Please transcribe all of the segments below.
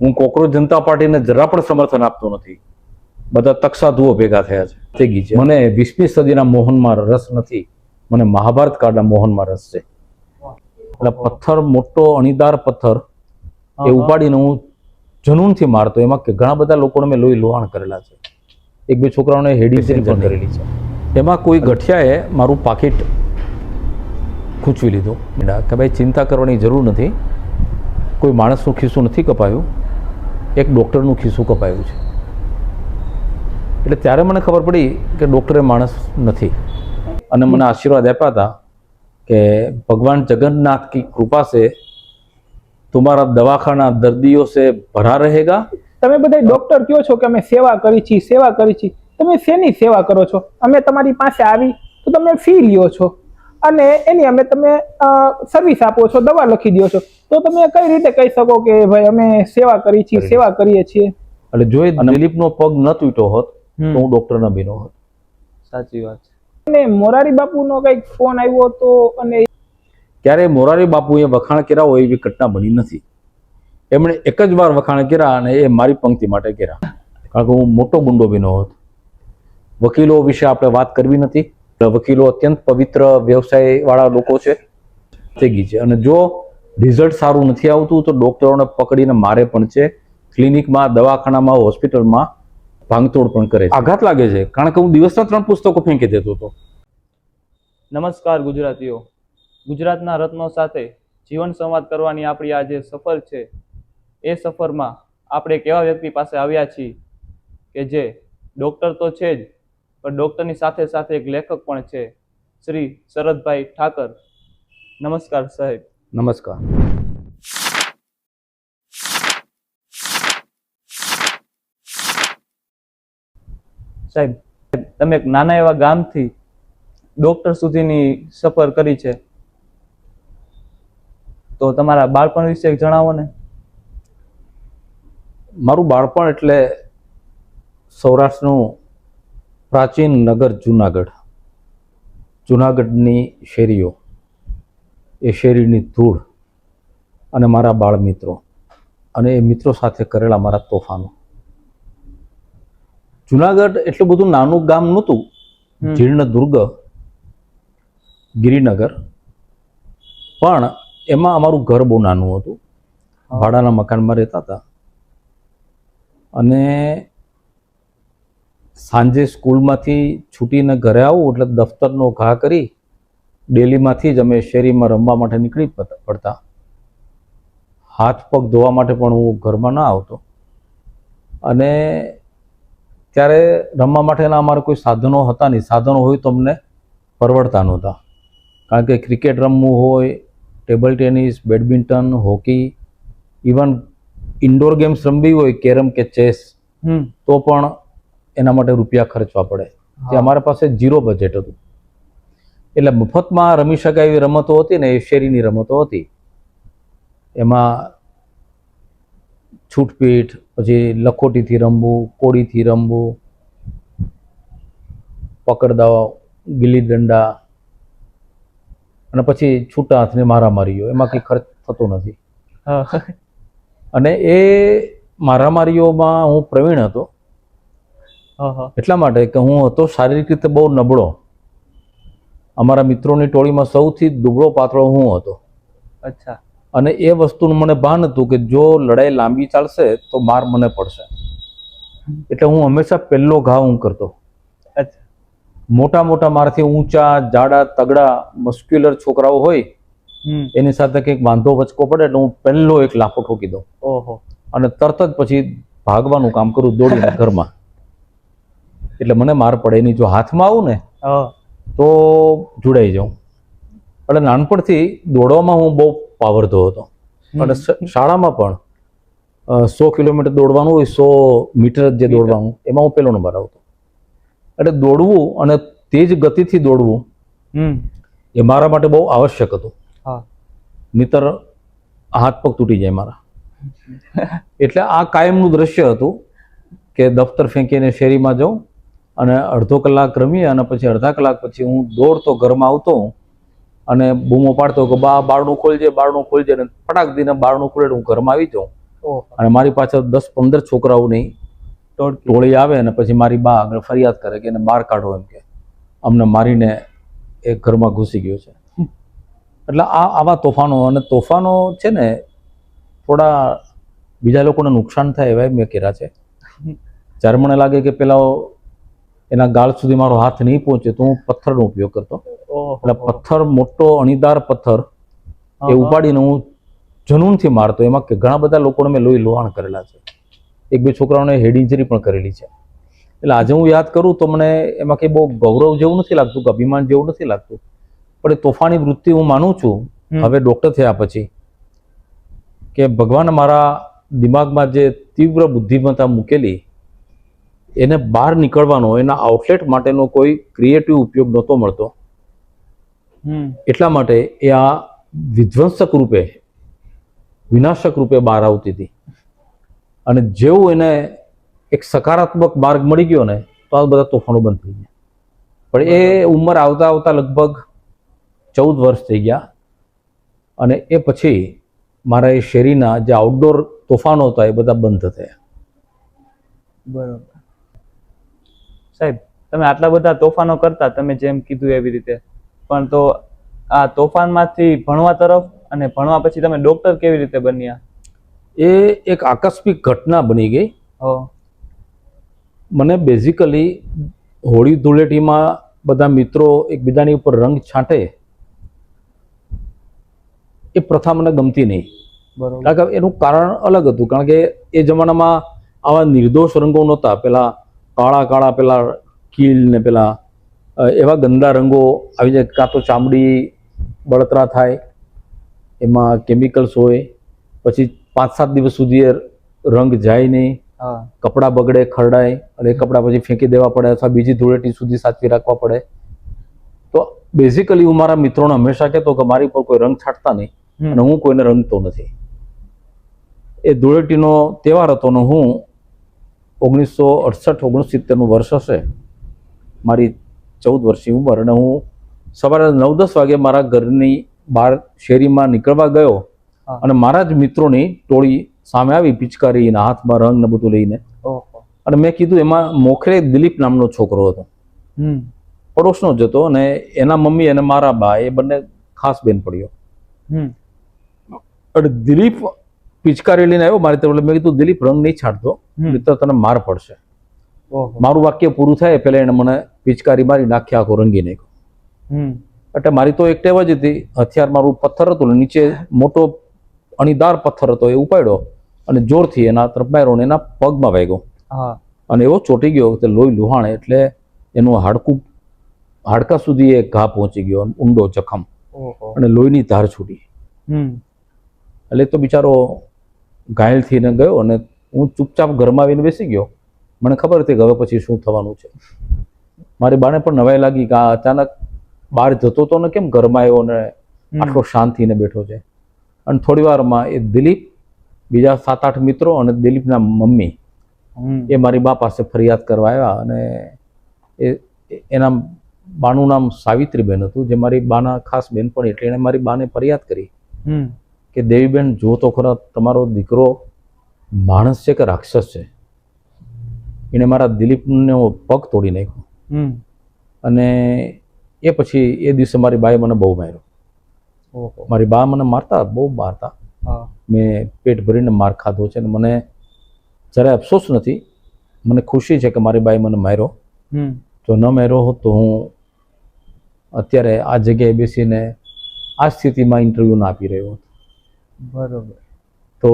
હું કોકરોચ જનતા પાર્ટીને જરા પણ સમર્થન આપતો નથી. બધા તકસાધુઓ ભેગા થયા છે. થઈ ગઈ છે. મને 20મી સદીના મોહનમાં રસ નથી, મને મહાભારત કાળના મોહનમાં રસ છે. એટલે પથ્થર, મોટો અણીદાર પથ્થર એ ઉપાડીને હું જનૂનથી મારતો. એમાં ઘણા બધા લોકોને મેં લોહી લોહાણ કરેલા છે. એક બે છોકરાઓને હેડી પણ કરેલી છે. એમાં કોઈ ગઠિયાએ મારું પાકીટ ખૂંચવી લીધું કે ભાઈ ચિંતા કરવાની જરૂર નથી, કોઈ માણસનું ખિસ્સું નથી કપાયું, એક ડૉક્ટરનું ખિસ્સું કપાયું છે. એટલે ત્યારે મને ખબર પડી કે ડૉક્ટરે માણસ નથી. અને મને આશીર્વાદ આપ્યા હતા કે ભગવાન જગન્નાથ કી કૃપા से तुम्हारा दवाखाना दर्दियों से भरा रहेगा. તમે બધા ડોક્ટર કહો છો કે અમે સેવા કરી છીએ, સેવા કરી છીએ. તમે શેની સેવા કરો છો? અમે તમારી પાસે આવી તો તમે ફી લ્યો છો અને એની અમે તમે સર્વિસ આપો છો, દવા લખી દો છો, તો તમે કઈ રીતે કહી શકો કે ભાઈ અમે સેવા કરી છીએ, સેવા કરીએ છીએ? એટલે જો દિલીપનો પગ ન તૂટ્યો હોત તો હું ડોક્ટર ન બન્યો હોત. સાચી વાત છે. અને મોરારી બાપુનો કઈક ફોન આવ્યો હતો અને ક્યારે મોરારી બાપુએ વખાણ કર્યા હોય એવી ઘટના બની નથી. એમણે એક જ વાર વખાણ કર્યા અને એ મારી પંક્તિ માટે કર્યા, કારણ કે હું મોટો ગુંડો બન્યો હોત. વકીલો વિશે આપણે વાત કરવી નથી. વકીલો અત્યંત પવિત્ર વ્યવસાય વાળા લોકો છે. થઈ ગઈ છે. અને જો રિઝલ્ટ સારું નથી આવતું તો ડોક્ટરોને પકડીને મારે પણ છે. ક્લિનિકમાં, દવાખાનામાં, હોસ્પિટલમાં ભાંગતોડ પણ કરે છે. આઘાત લાગે છે, કારણ કે હું દિવસના 3 પુસ્તકો ફેંકી દેતો હતો. નમસ્કાર ગુજરાતીઓ, ગુજરાતના રત્નો સાથે જીવન સંવાદ કરવાની આપણી આ જે સફર છે એ સફરમાં આપણે એક એવા વ્યક્તિ પાસે આવ્યા છીએ કે જે ડૉક્ટર તો છે જ, પણ ડૉક્ટરની સાથે સાથે એક લેખક પણ છે, શ્રી શરદભાઈ ઠાકર. નમસ્કાર સાહેબ. નમસ્કાર. સાહેબ, તમે એક નાના એવા ગામથી ડૉક્ટર સુધીની સફર કરી છે, તો તમારા બાળપણ વિશે જણાવો ને. મારું બાળપણ એટલે સૌરાષ્ટ્રનું પ્રાચીન નગર જુનાગઢ, જુનાગઢની શેરીઓ, એ શેરીની ધૂળ અને મારા બાળ મિત્રો અને એ મિત્રો સાથે કરેલા મારા તોફાનો. જુનાગઢ એટલું બધું નાનું ગામ નહોતું. જીર્ણ દુર્ગ, ગિરિનગર, પણ એમાં અમારું ઘર બહુ નાનું હતું. ભાડાના મકાનમાં રહેતા હતા. અને સાંજે સ્કૂલમાંથી છૂટીને ઘરે આવું એટલે દફતરનો ઘા કરી ડેલીમાંથી જ અમે શેરીમાં રમવા માટે નીકળી પડતા. હાથ પગ ધોવા માટે પણ હું ઘરમાં ના આવતો. અને ત્યારે રમવા માટેના અમારે કોઈ સાધનો હતા નહીં. સાધનો હોય તો અમને પરવડતા નહોતા, કારણ કે ક્રિકેટ રમવું હોય, table tennis, badminton, hockey, even indoor games રમવી હોય, કેરમ કે ચેસ, તો પણ એના માટે રૂપિયા ખર્ચવા પડે. જે અમારા પાસે 0 બજેટ હતું. એટલે મફતમાં રમી શકાય એવી રમતો હતી ને એ શેરીની રમતો હતી. એમાં છૂટપીઠ, પછી લખોટીથી રમવું, કોડીથી રમવું, પકડદાવ, ગિલ્લી દંડા, અને પછી છૂટા હાથની મારામારીઓ. એમાં કંઈ ખર્ચ થતો નથી. અને એ મારામારીઓમાં હું પ્રવીણ હતો. એટલા માટે કે હું હતો શારીરિક રીતે બહુ નબળો. અમારા મિત્રોની ટોળીમાં સૌથી દુબળો પાતળો હું હતો. અચ્છા. અને એ વસ્તુનું મને ભાન હતું કે જો લડાઈ લાંબી ચાલશે તો માર મને પડશે. એટલે હું હંમેશા પહેલો ઘા હું કરતો. મોટા મોટા મારાથી ઊંચા, જાડા, તગડા, મસ્ક્યુલર છોકરાઓ હોય એની સાથે કંઈક વાંધો વચકો પડે એટલે હું પહેલો એક લાફો ઠોકી દઉં. ઓહો. અને તરત જ પછી ભાગવાનું કામ કરું દોડીને ઘરમાં. એટલે મને માર પડે નહીં. જો હાથમાં આવું ને તો જોડાઈ જાઉં. એટલે નાનપણથી દોડવામાં હું બહુ પાવરધો હતો. અને શાળામાં પણ 100 કિલોમીટર દોડવાનું હોય, 100 મીટર જે દોડવાનું, એમાં હું પહેલો નંબર આવતો. એટલે દોડવું અને તેજ ગતિથી દોડવું એ મારા માટે બહુ આવશ્યક હતું. નહીતર હાથ પગ તૂટી જાય મારા. એટલે આ કાયમનું દ્રશ્ય હતું કે દફતર ફેંકીને શેરીમાં જાઉં અને અડધો કલાક રમી અને પછી અડધા કલાક પછી હું દોડતો ઘરમાં આવતો અને બૂમો પાડતો કે બા બારણું ખોલજે, બારણું ખોલજે. અને ફટાક દઈને બારણું ખોલે હું ઘરમાં આવી જાઉં ઓહો. અને મારી પાછળ 10-15 છોકરાઓની ટોળી આવે અને પછી મારી બા આગળ ફરિયાદ કરે કે એને બહાર કાઢો, એમ કે અમને મારીને એ ઘરમાં ઘૂસી ગયો છે. એટલે આવા તોફાનો, અને તોફાનો છે ને થોડા બીજા લોકોને નુકસાન થાય એવા મેં કર્યા છે. જ્યારે મને લાગે કે પેલા એના ગાળ સુધી મારો હાથ નહીં પહોંચે તો હું પથ્થરનો ઉપયોગ કરતો. એટલે પથ્થર, મોટો અણીદાર પથ્થર એ ઉપાડીને હું જનૂનથી મારતો. એમાં કે ઘણા બધા લોકોને મેં લોહી લોહાણ કરેલા છે. 1-2 છોકરાઓને હેડ ઇન્જરી પણ કરેલી છે. એટલે આજે હું યાદ કરું તો મને એમાં કંઈ બહુ ગૌરવ જેવું નથી લાગતું કે અભિમાન જેવું નથી લાગતું, પણ એ તોફાની વૃત્તિ હું માનું છું હવે ડૉક્ટર થયા પછી કે ભગવાને મારા દિમાગમાં જે તીવ્ર બુદ્ધિમત્તા મૂકેલી એને બહાર નીકળવાનો, એના આઉટલેટ માટેનો કોઈ ક્રિએટિવ ઉપયોગ નહોતો મળતો. એટલા માટે એ આ વિધ્વંસક રૂપે, વિનાશક રૂપે બહાર આવતી હતી. અને જેવું એને એક સકારાત્મક માર્ગ મળી ગયો ને તો આ બધા તોફાનો બંધ થઈ ગયા. પણ એ ઉંમર આવતા આવતા લગભગ 14 વર્ષ થઈ ગયા. અને એ પછી મારા એ શેરીના જે આઉટડોર તોફાનો હતા એ બધા બંધ થયા. બરોબર. સાહેબ, તમે આટલા બધા તોફાનો કરતા, તમે જેમ કીધું એવી રીતે, પણ તો આ તોફાનમાંથી ભણવા તરફ અને ભણવા પછી તમે ડોક્ટર કેવી રીતે બન્યા? એ એક આકસ્મિક ઘટના બની ગઈ. હો. મને બેઝિકલી હોળી ધૂળેટીમાં બધા મિત્રો એકબીજાની ઉપર રંગ છાંટે એ પ્રથા મને ગમતી નહીં. બરોબર. કારણ કે એનું કારણ અલગ હતું. કારણ કે એ જમાનામાં આવા નિર્દોષ રંગો નહોતા. પેલા કાળા કાળા પેલા કીલ ને પેલા એવા ગંદા રંગો આવી જાય. કાં તો ચામડી બળતરા થાય, એમાં કેમિકલ્સ હોય, પછી 5-7 દિવસ સુધી એ રંગ જાય નહીં, કપડાં બગડે, ખરડાય, અને એ કપડાં પછી ફેંકી દેવા પડે અથવા બીજી ધૂળેટી સુધી સાચવી રાખવા પડે. તો બેઝિકલી હું મારા મિત્રોને હંમેશા કહેતો કે મારી પર કોઈ રંગ છાંટતા નહીં, અને હું કોઈને રંગતો નથી. એ ધૂળેટીનો તહેવાર હતો ને હું 1968-69 વર્ષ હશે, મારી 14 વર્ષની ઉંમર, અને હું સવારે 9-10 વાગે મારા ઘરની બહાર શેરીમાં નીકળવા ગયો અને મારા જ મિત્રોની ટોળી સામે આવી, પિચકારી ને હાથમાં રંગ ને બધું લઈને. અને મેં કીધું, એમાં મોખરે દિલીપ નામનો છોકરો હતો, પડોશનો જ હતો, અને એના મમ્મી અને મારા બા એ બંને ખાસ બેન પડ્યો. અને દિલીપ પિચકારી લઈને આવ્યો મારી તરફ. મેં કીધું, દિલીપ રંગ નહીં છાંટતો, મિત્ર તને માર પડશે. મારું વાક્ય પૂરું થાય પહેલા એને મને પિચકારી મારી નાખી, આખો રંગી નાખ્યો. એટલે મારી તો એક ટેવ જ હતી, હથિયાર મારું પથ્થર હતું, નીચે મોટો અણીદાર પથ્થર હતો, એ ઉપાડ્યો અને જોરથી એના તરફ માર્યો અને એના પગમાં વાગ્યો. અને એવો ચોંટી ગયો કે લોહી લુહાણ, એટલે એનું હાડકા સુધી એ ઘા પહોંચી ગયો, ઊંડો જખમ, અને લોહીની ધાર છૂટી. એટલે તો બિચારો ઘાયલ થઈને ગયો, અને હું ચૂપચાપ ઘરમાં આવીને બેસી ગયો. મને ખબર હતી કે હવે પછી શું થવાનું છે. મારી બાને પણ નવાઈ લાગી કે આ અચાનક બહાર જતો તો ને કેમ ઘરમાં આવ્યો ને આટલો શાંતિને બેઠો છે. અને થોડી વારમાં એ દિલીપ, બીજા 7-8 મિત્રો અને દિલીપના મમ્મી એ મારી બા પાસે ફરિયાદ કરવા આવ્યા. અને એના બાનું નામ સાવિત્રીબેન હતું, જે મારી બાના ખાસ બેનપણી. એટલે એણે મારી બાને ફરિયાદ કરી કે દેવીબેન, જો તો ખરા તમારો દીકરો માણસ છે કે રાક્ષસ છે. એણે મારા દિલીપનો પગ તોડી નાખ્યો. અને એ પછી એ દિવસે મારી બાએ મને બહુ માર્યો. મારી બા મને મારતા, બહુ મારતા. મેં પેટ ભરીને માર ખાધો છે, અને મને જરાય અફસોસ નથી. મને ખુશી છે કે મારી બાએ મને માર્યો. જો ન માર્યો હોત તો હું અત્યારે આ જગ્યાએ બેસીને આ સ્થિતિમાં ઇન્ટરવ્યૂ ના આપી રહ્યો હતો. બરોબર. તો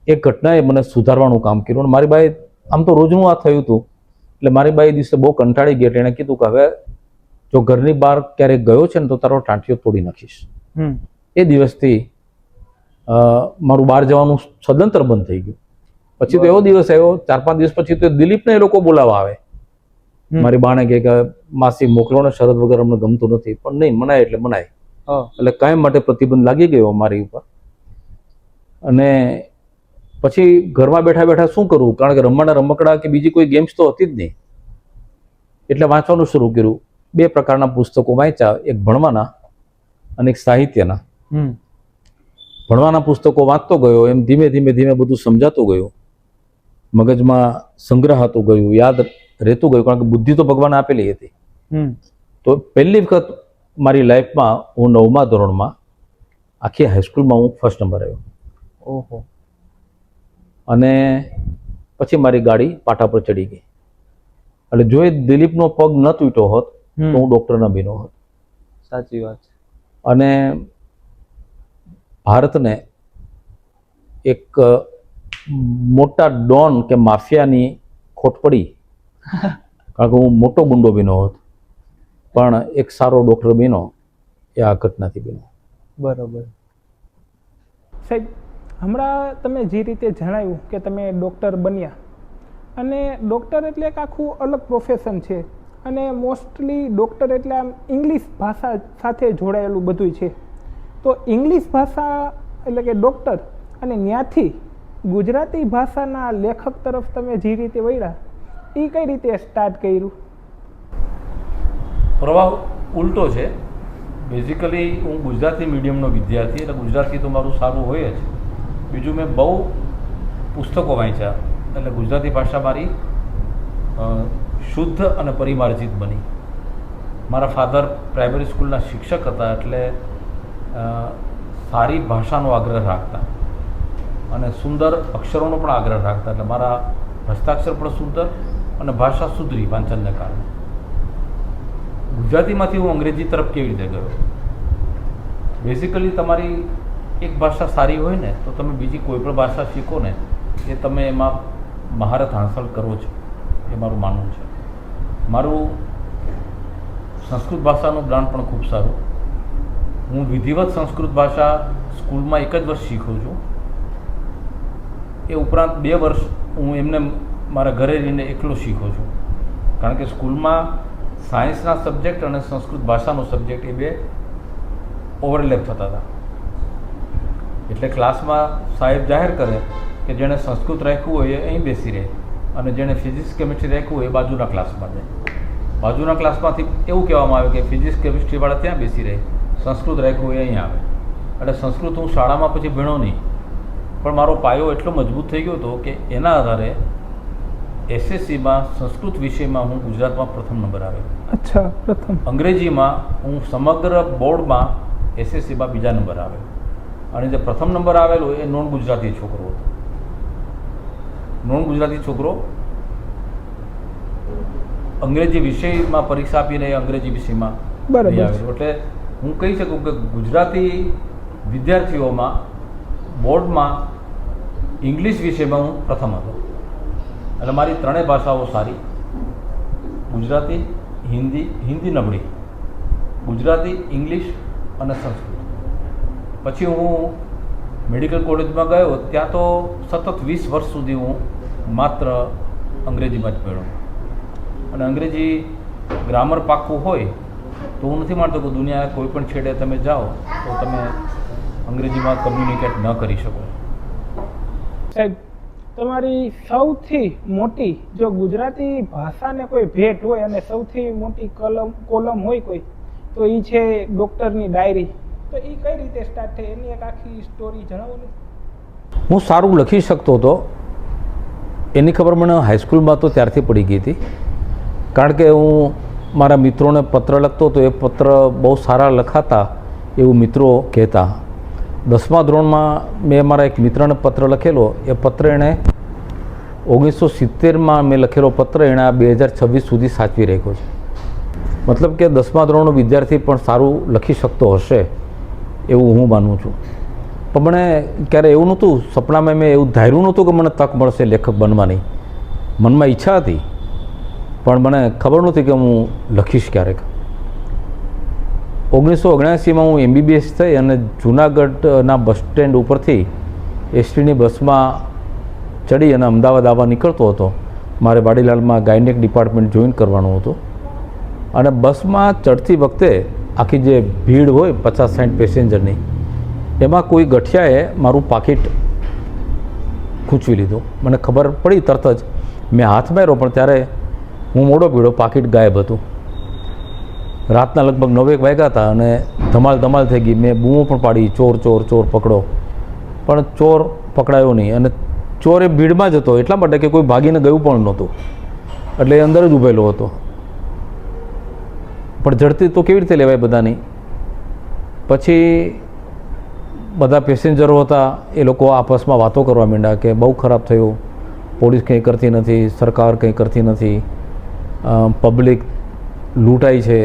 એ ઘટનાએ મને સુધારવાનું કામ કર્યું. અને મારી બાએ, આમ તો રોજનું આ થયું હતું, એટલે મારી બાએ દિવસે બહુ કંટાળી ગઈ. એટલે એણે કીધું કે હવે જો ઘરની બહાર ક્યારેક ગયો છે ને તો તારો ટાંટિયો તોડી નાખીશ. એ દિવસથી મારું બહાર જવાનું સદંતર બંધ થઈ ગયું. પછી તો એવો દિવસ આવ્યો, 4-5 દિવસ પછી તો દિલીપને એ લોકો બોલાવવા આવે. મારી બાને કહે કે માસી મોકલો ને, શરત વગર અમને ગમતું નથી. પણ નહીં, મનાય એટલે મનાય. એટલે કાયમ માટે પ્રતિબંધ લાગી ગયો મારી ઉપર. અને પછી ઘરમાં બેઠા બેઠા શું કરવું, કારણ કે રમવાના રમકડા કે બીજી કોઈ ગેમ્સ તો હતી જ નહીં. એટલે વાંચવાનું શરૂ કર્યું. 2 પ્રકારના પુસ્તકો વાંચ્યા, એક ભણવાના અને એક સાહિત્યના. ભણવાના પુસ્તકો વાંચતો ગયો એમ ધીમે ધીમે ધીમે બધું સમજાતું ગયું, મગજમાં સંગ્રહાતું ગયું, યાદ રહેતું ગયું, કારણ કે બુદ્ધિ તો ભગવાને આપેલી હતી. તો પહેલી વખત મારી લાઈફમાં હું 9મા ધોરણમાં આખી હાઈસ્કૂલમાં હું ફર્સ્ટ નંબર આવ્યો. ઓહો. અને પછી મારી ગાડી પાટા પર ચડી ગઈ. એટલે જો એ દિલીપનો પગ ન તૂટ્યો હોત તો હું ડૉક્ટર ન બન્યો હોત. સાચી વાત છે. અને ભારતને એક મોટા ડોન કે માફિયાની ખોટ પડી, કારણ કે હું મોટો ગુંડો બન્યો હોત પણ એક સારો ડૉક્ટર બન્યો એ આ ઘટનાથી બન્યો. બરોબર. સાહેબ, હમણાં તમે જે રીતે જણાવ્યું કે તમે ડૉક્ટર બન્યા, અને ડૉક્ટર એટલે એક આખું અલગ પ્રોફેશન છે, અને મોસ્ટલી ડૉક્ટર એટલે આમ ઇંગ્લિશ ભાષા સાથે જોડાયેલું બધું છે. તો ઇંગ્લિશ ભાષા એટલે કે ડૉક્ટર, અને ત્યાંથી ગુજરાતી ભાષાના લેખક તરફ તમે જે રીતે વળ્યા, એ કઈ રીતે સ્ટાર્ટ કર્યું? પ્રવાહ ઉલટો છે. બેઝિકલી હું ગુજરાતી મીડિયમનો વિદ્યાર્થી, એટલે ગુજરાતી તો મારું સારું હોય જ. બીજું મેં બહુ પુસ્તકો વાંચ્યા, એટલે ગુજરાતી ભાષા મારી શુદ્ધ અને પરિમાર્જિત બની. મારા ફાધર પ્રાઇમરી સ્કૂલના શિક્ષક હતા, એટલે સારી ભાષાનો આગ્રહ રાખતા અને સુંદર અક્ષરોનો પણ આગ્રહ રાખતા, એટલે મારા હસ્તાક્ષર પણ સુંદર અને ભાષા સુધરી વાંચનને કારણે. ગુજરાતીમાંથી હું અંગ્રેજી તરફ કેવી રીતે ગયો? બેઝિકલી તમારી એક ભાષા સારી હોય ને તો તમે બીજી કોઈ પણ ભાષા શીખો ને એ તમે એમાં મહારત હાંસલ કરો છો, એ મારું માનવું છે. મારું સંસ્કૃત ભાષાનું જ્ઞાન પણ ખૂબ સારું. હું વિધિવત સંસ્કૃત ભાષા સ્કૂલમાં એક જ વર્ષ શીખું છું. એ ઉપરાંત 2 વર્ષ હું એમને મારા ઘરે રહીને એકલો શીખું છું, કારણ કે સ્કૂલમાં સાયન્સના સબ્જેક્ટ અને સંસ્કૃત ભાષાનો સબ્જેક્ટ એ 2 ઓવરલેપ થતા હતા. એટલે ક્લાસમાં સાહેબ જાહેર કરે કે જેણે સંસ્કૃત રાખ્યું હોય એ અહીં બેસી રહે, અને જેણે ફિઝિક્સ કેમિસ્ટ્રી રાખ્યું હોય એ બાજુના ક્લાસમાં જાય. બાજુના ક્લાસમાંથી એવું કહેવામાં આવે કે ફિઝિક્સ કેમિસ્ટ્રીવાળા ત્યાં બેસી રહે, સંસ્કૃત રાખ્યું હોય અહીં આવે. એટલે સંસ્કૃત હું શાળામાં પછી ભણ્યો નહીં, પણ મારો પાયો એટલો મજબૂત થઈ ગયો હતો કે એના આધારે એસએસસીમાં સંસ્કૃત વિષયમાં હું ગુજરાતમાં પ્રથમ નંબર આવ્યો. અચ્છા, પ્રથમ. અંગ્રેજીમાં હું સમગ્ર બોર્ડમાં એસએસસીમાં બીજા નંબર આવ્યો, અને જે પ્રથમ નંબર આવેલો એ નોન ગુજરાતી છોકરો હતો. નોન ગુજરાતી છોકરો અંગ્રેજી વિષયમાં પરીક્ષા આપીને એ અંગ્રેજી વિષયમાં આવેલો. એટલે હું કહી શકું કે ગુજરાતી વિદ્યાર્થીઓમાં બોર્ડમાં ઇંગ્લિશ વિષયમાં હું પ્રથમ હતો. એટલે મારી 3 ભાષાઓ સારી: ગુજરાતી, હિન્દી નબળી, ગુજરાતી, ઇંગ્લિશ અને સંસ્કૃત. પછી હું મેડિકલ કોલેજમાં ગયો, ત્યાં તો સતત 20 વર્ષ સુધી હું માત્ર અંગ્રેજીમાં જ ભણ્યો. અને અંગ્રેજી ગ્રામર પાક્કું હોય તો હું નથી માનતો કે દુનિયા કોઈ પણ છેડે તમે જાઓ તો તમે અંગ્રેજીમાં કમ્યુનિકેટ ન કરી શકો. સાહેબ, તમારી સૌથી મોટી જો ગુજરાતી ભાષાને કોઈ ભેટ હોય અને સૌથી મોટી કોલમ હોય કોઈ, તો એ છે ડૉક્ટરની ડાયરી. તો એ કઈ રીતે સ્ટાર્ટ થઈ, એની એક આખી સ્ટોરી જણાવો ને. હું સારું લખી શકતો હતો એની ખબર મને હાઈસ્કૂલમાં તો ત્યારથી પડી ગઈ હતી, કારણ કે હું મારા મિત્રોને પત્ર લખતો હતો. એ પત્ર બહુ સારા લખાતા એવું મિત્રો કહેતા. 10મા ધોરણમાં મેં મારા એક મિત્રને પત્ર લખેલો. એ પત્ર એણે 1970માં મેં લખેલો પત્ર એણે આ 2026 સુધી સાચવી રાખ્યો છે. મતલબ કે 10મા ધોરણનો વિદ્યાર્થી પણ સારું લખી શકતો હશે એવું હું માનું છું. પણ મને ક્યારે એવું નહોતું, સપનામાં મેં એવું ધાર્યું નહોતું કે મને તક મળશે લેખક બનવાની. મનમાં ઈચ્છા હતી પણ મને ખબર નહોતી કે હું લખીશ ક્યારેક. 1979માં હું MBBS થઈ અને જૂનાગઢના બસ સ્ટેન્ડ ઉપરથી એસટીની બસમાં ચડી અને અમદાવાદ આવવા નીકળતો હતો. મારે વાડીલાલમાં ગાયનેક ડિપાર્ટમેન્ટ જોઈન કરવાનું હતું. અને બસમાં ચડતી વખતે આખી જે ભીડ હોય 50-60 પેસેન્જરની, એમાં કોઈ ગઠિયાએ મારું પાકીટ ખૂંચવી લીધું. મને ખબર પડી તરત જ, મેં હાથ માર્યો પણ ત્યારે હું મોડો પીડ્યો, પાકીટ ગાયબ હતું. રાતના લગભગ 9 વાગ્યા હતા અને ધમાલ થઈ ગઈ. મેં બૂમો પણ પાડી, ચોર ચોર ચોર પકડો. પણ ચોર પકડાયો નહીં. અને ચોર એ ભીડમાં જ હતો એટલા માટે કે કોઈ ભાગીને ગયું પણ નહોતું, એટલે એ અંદર જ ઊભેલો હતો. પણ ઝડપી તો કેવી રીતે લેવાય બધાની? પછી બધા પેસેન્જરો હતા એ લોકો આપસમાં વાતો કરવા માંડ્યા કે બહુ ખરાબ થયું, પોલીસ કંઈ કરતી નથી, સરકાર કંઈ કરતી નથી, પબ્લિક લૂંટાઈ છે,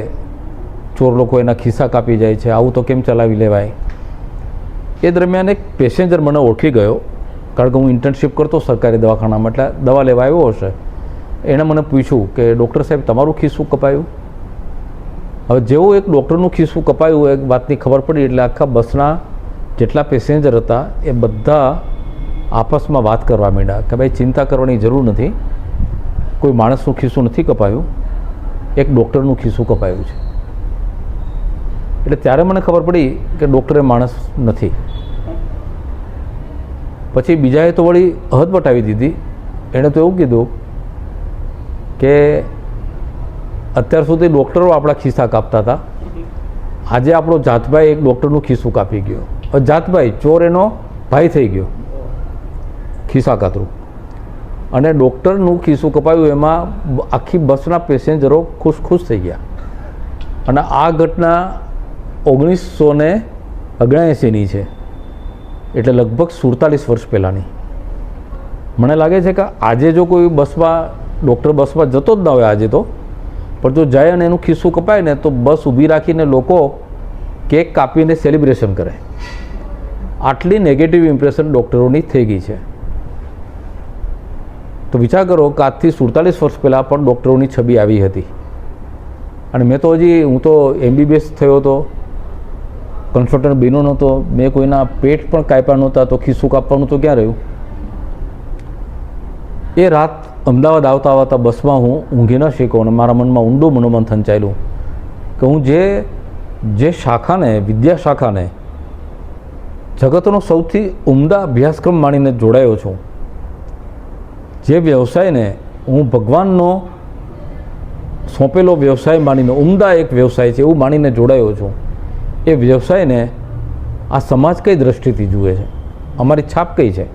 ચોર લોકો એના ખિસ્સા કાપી જાય છે, આવું તો કેમ ચલાવી લેવાય. એ દરમિયાન એક પેસેન્જર મને ઓળખી ગયો, કારણ કે હું ઇન્ટર્નશીપ કરતો સરકારી દવાખાનામાં, એટલે દવા લેવા આવ્યો હશે. એણે મને પૂછ્યું કે ડૉક્ટર સાહેબ તમારું ખિસ્સું કપાયું? હવે જેવું એક ડૉક્ટરનું ખિસ્સું કપાયું એક વાતની ખબર પડી એટલે આખા બસના જેટલા પેસેન્જર હતા એ બધા આપસમાં વાત કરવા માંડ્યા કે ભાઈ ચિંતા કરવાની જરૂર નથી, કોઈ માણસનું ખિસ્સું નથી કપાયું, એક ડૉક્ટરનું ખિસ્સું કપાયું છે. એટલે ત્યારે મને ખબર પડી કે ડૉક્ટરે માણસ નથી. પછી બીજાએ તો વળી હદ વટાવી દીધી. એણે તો એવું કીધું કે અત્યાર સુધી ડૉક્ટરો આપણા ખિસ્સા કાપતા હતા, આજે આપણો જાતભાઈ એક ડૉક્ટરનું ખિસ્સું કાપી ગયો. જાતભાઈ ચોર એનો ભાઈ થઈ ગયો, ખિસ્સા કાતરું. અને ડૉક્ટરનું ખિસ્સું કપાયું એમાં આખી બસના પેસેન્જરો ખુશ થઈ ગયા. અને આ ઘટના 1979ની છે, એટલે લગભગ 47 વર્ષ પહેલાંની. મને લાગે છે કે આજે જો કોઈ બસમાં ડૉક્ટર બસમાં જતો જ ના હોય આજે તો, પણ જો જાય અને એનું ખિસ્સું કપાય ને તો બસ ઊભી રાખીને લોકો કેક કાપીને સેલિબ્રેશન કરે. આટલી નેગેટિવ ઇમ્પ્રેશન ડૉક્ટરોની થઈ ગઈ છે. તો વિચાર કરો કે આજથી 47 વર્ષ પહેલાં પણ ડૉક્ટરોની છબી આવી હતી. અને હું તો MBBS થયો હતો, કન્સલ્ટન્ટ બન્યો નહોતો, મેં કોઈના પેટ પણ કાપ્યા નહોતા, તો ખિસ્સું કાપવાનું તો ક્યાં રહ્યું? એ રાત અમદાવાદ આવતા બસમાં હું ઊંઘી ન શક્યો અને મારા મનમાં ઊંડું મનોમંથન ચાલ્યું કે હું જે શાખાને, વિદ્યા શાખાને જગતનો સૌથી ઉમદા અભ્યાસક્રમ માનીને જોડાયો છું, જે વ્યવસાયને હું ભગવાનનો સોંપેલો વ્યવસાય માનીને, ઉમદા એક વ્યવસાય છે એવું માનીને જોડાયો છું, એ વ્યવસાયને આ સમાજ કઈ દ્રષ્ટિથી જુએ છે, અમારી છાપ કઈ છે?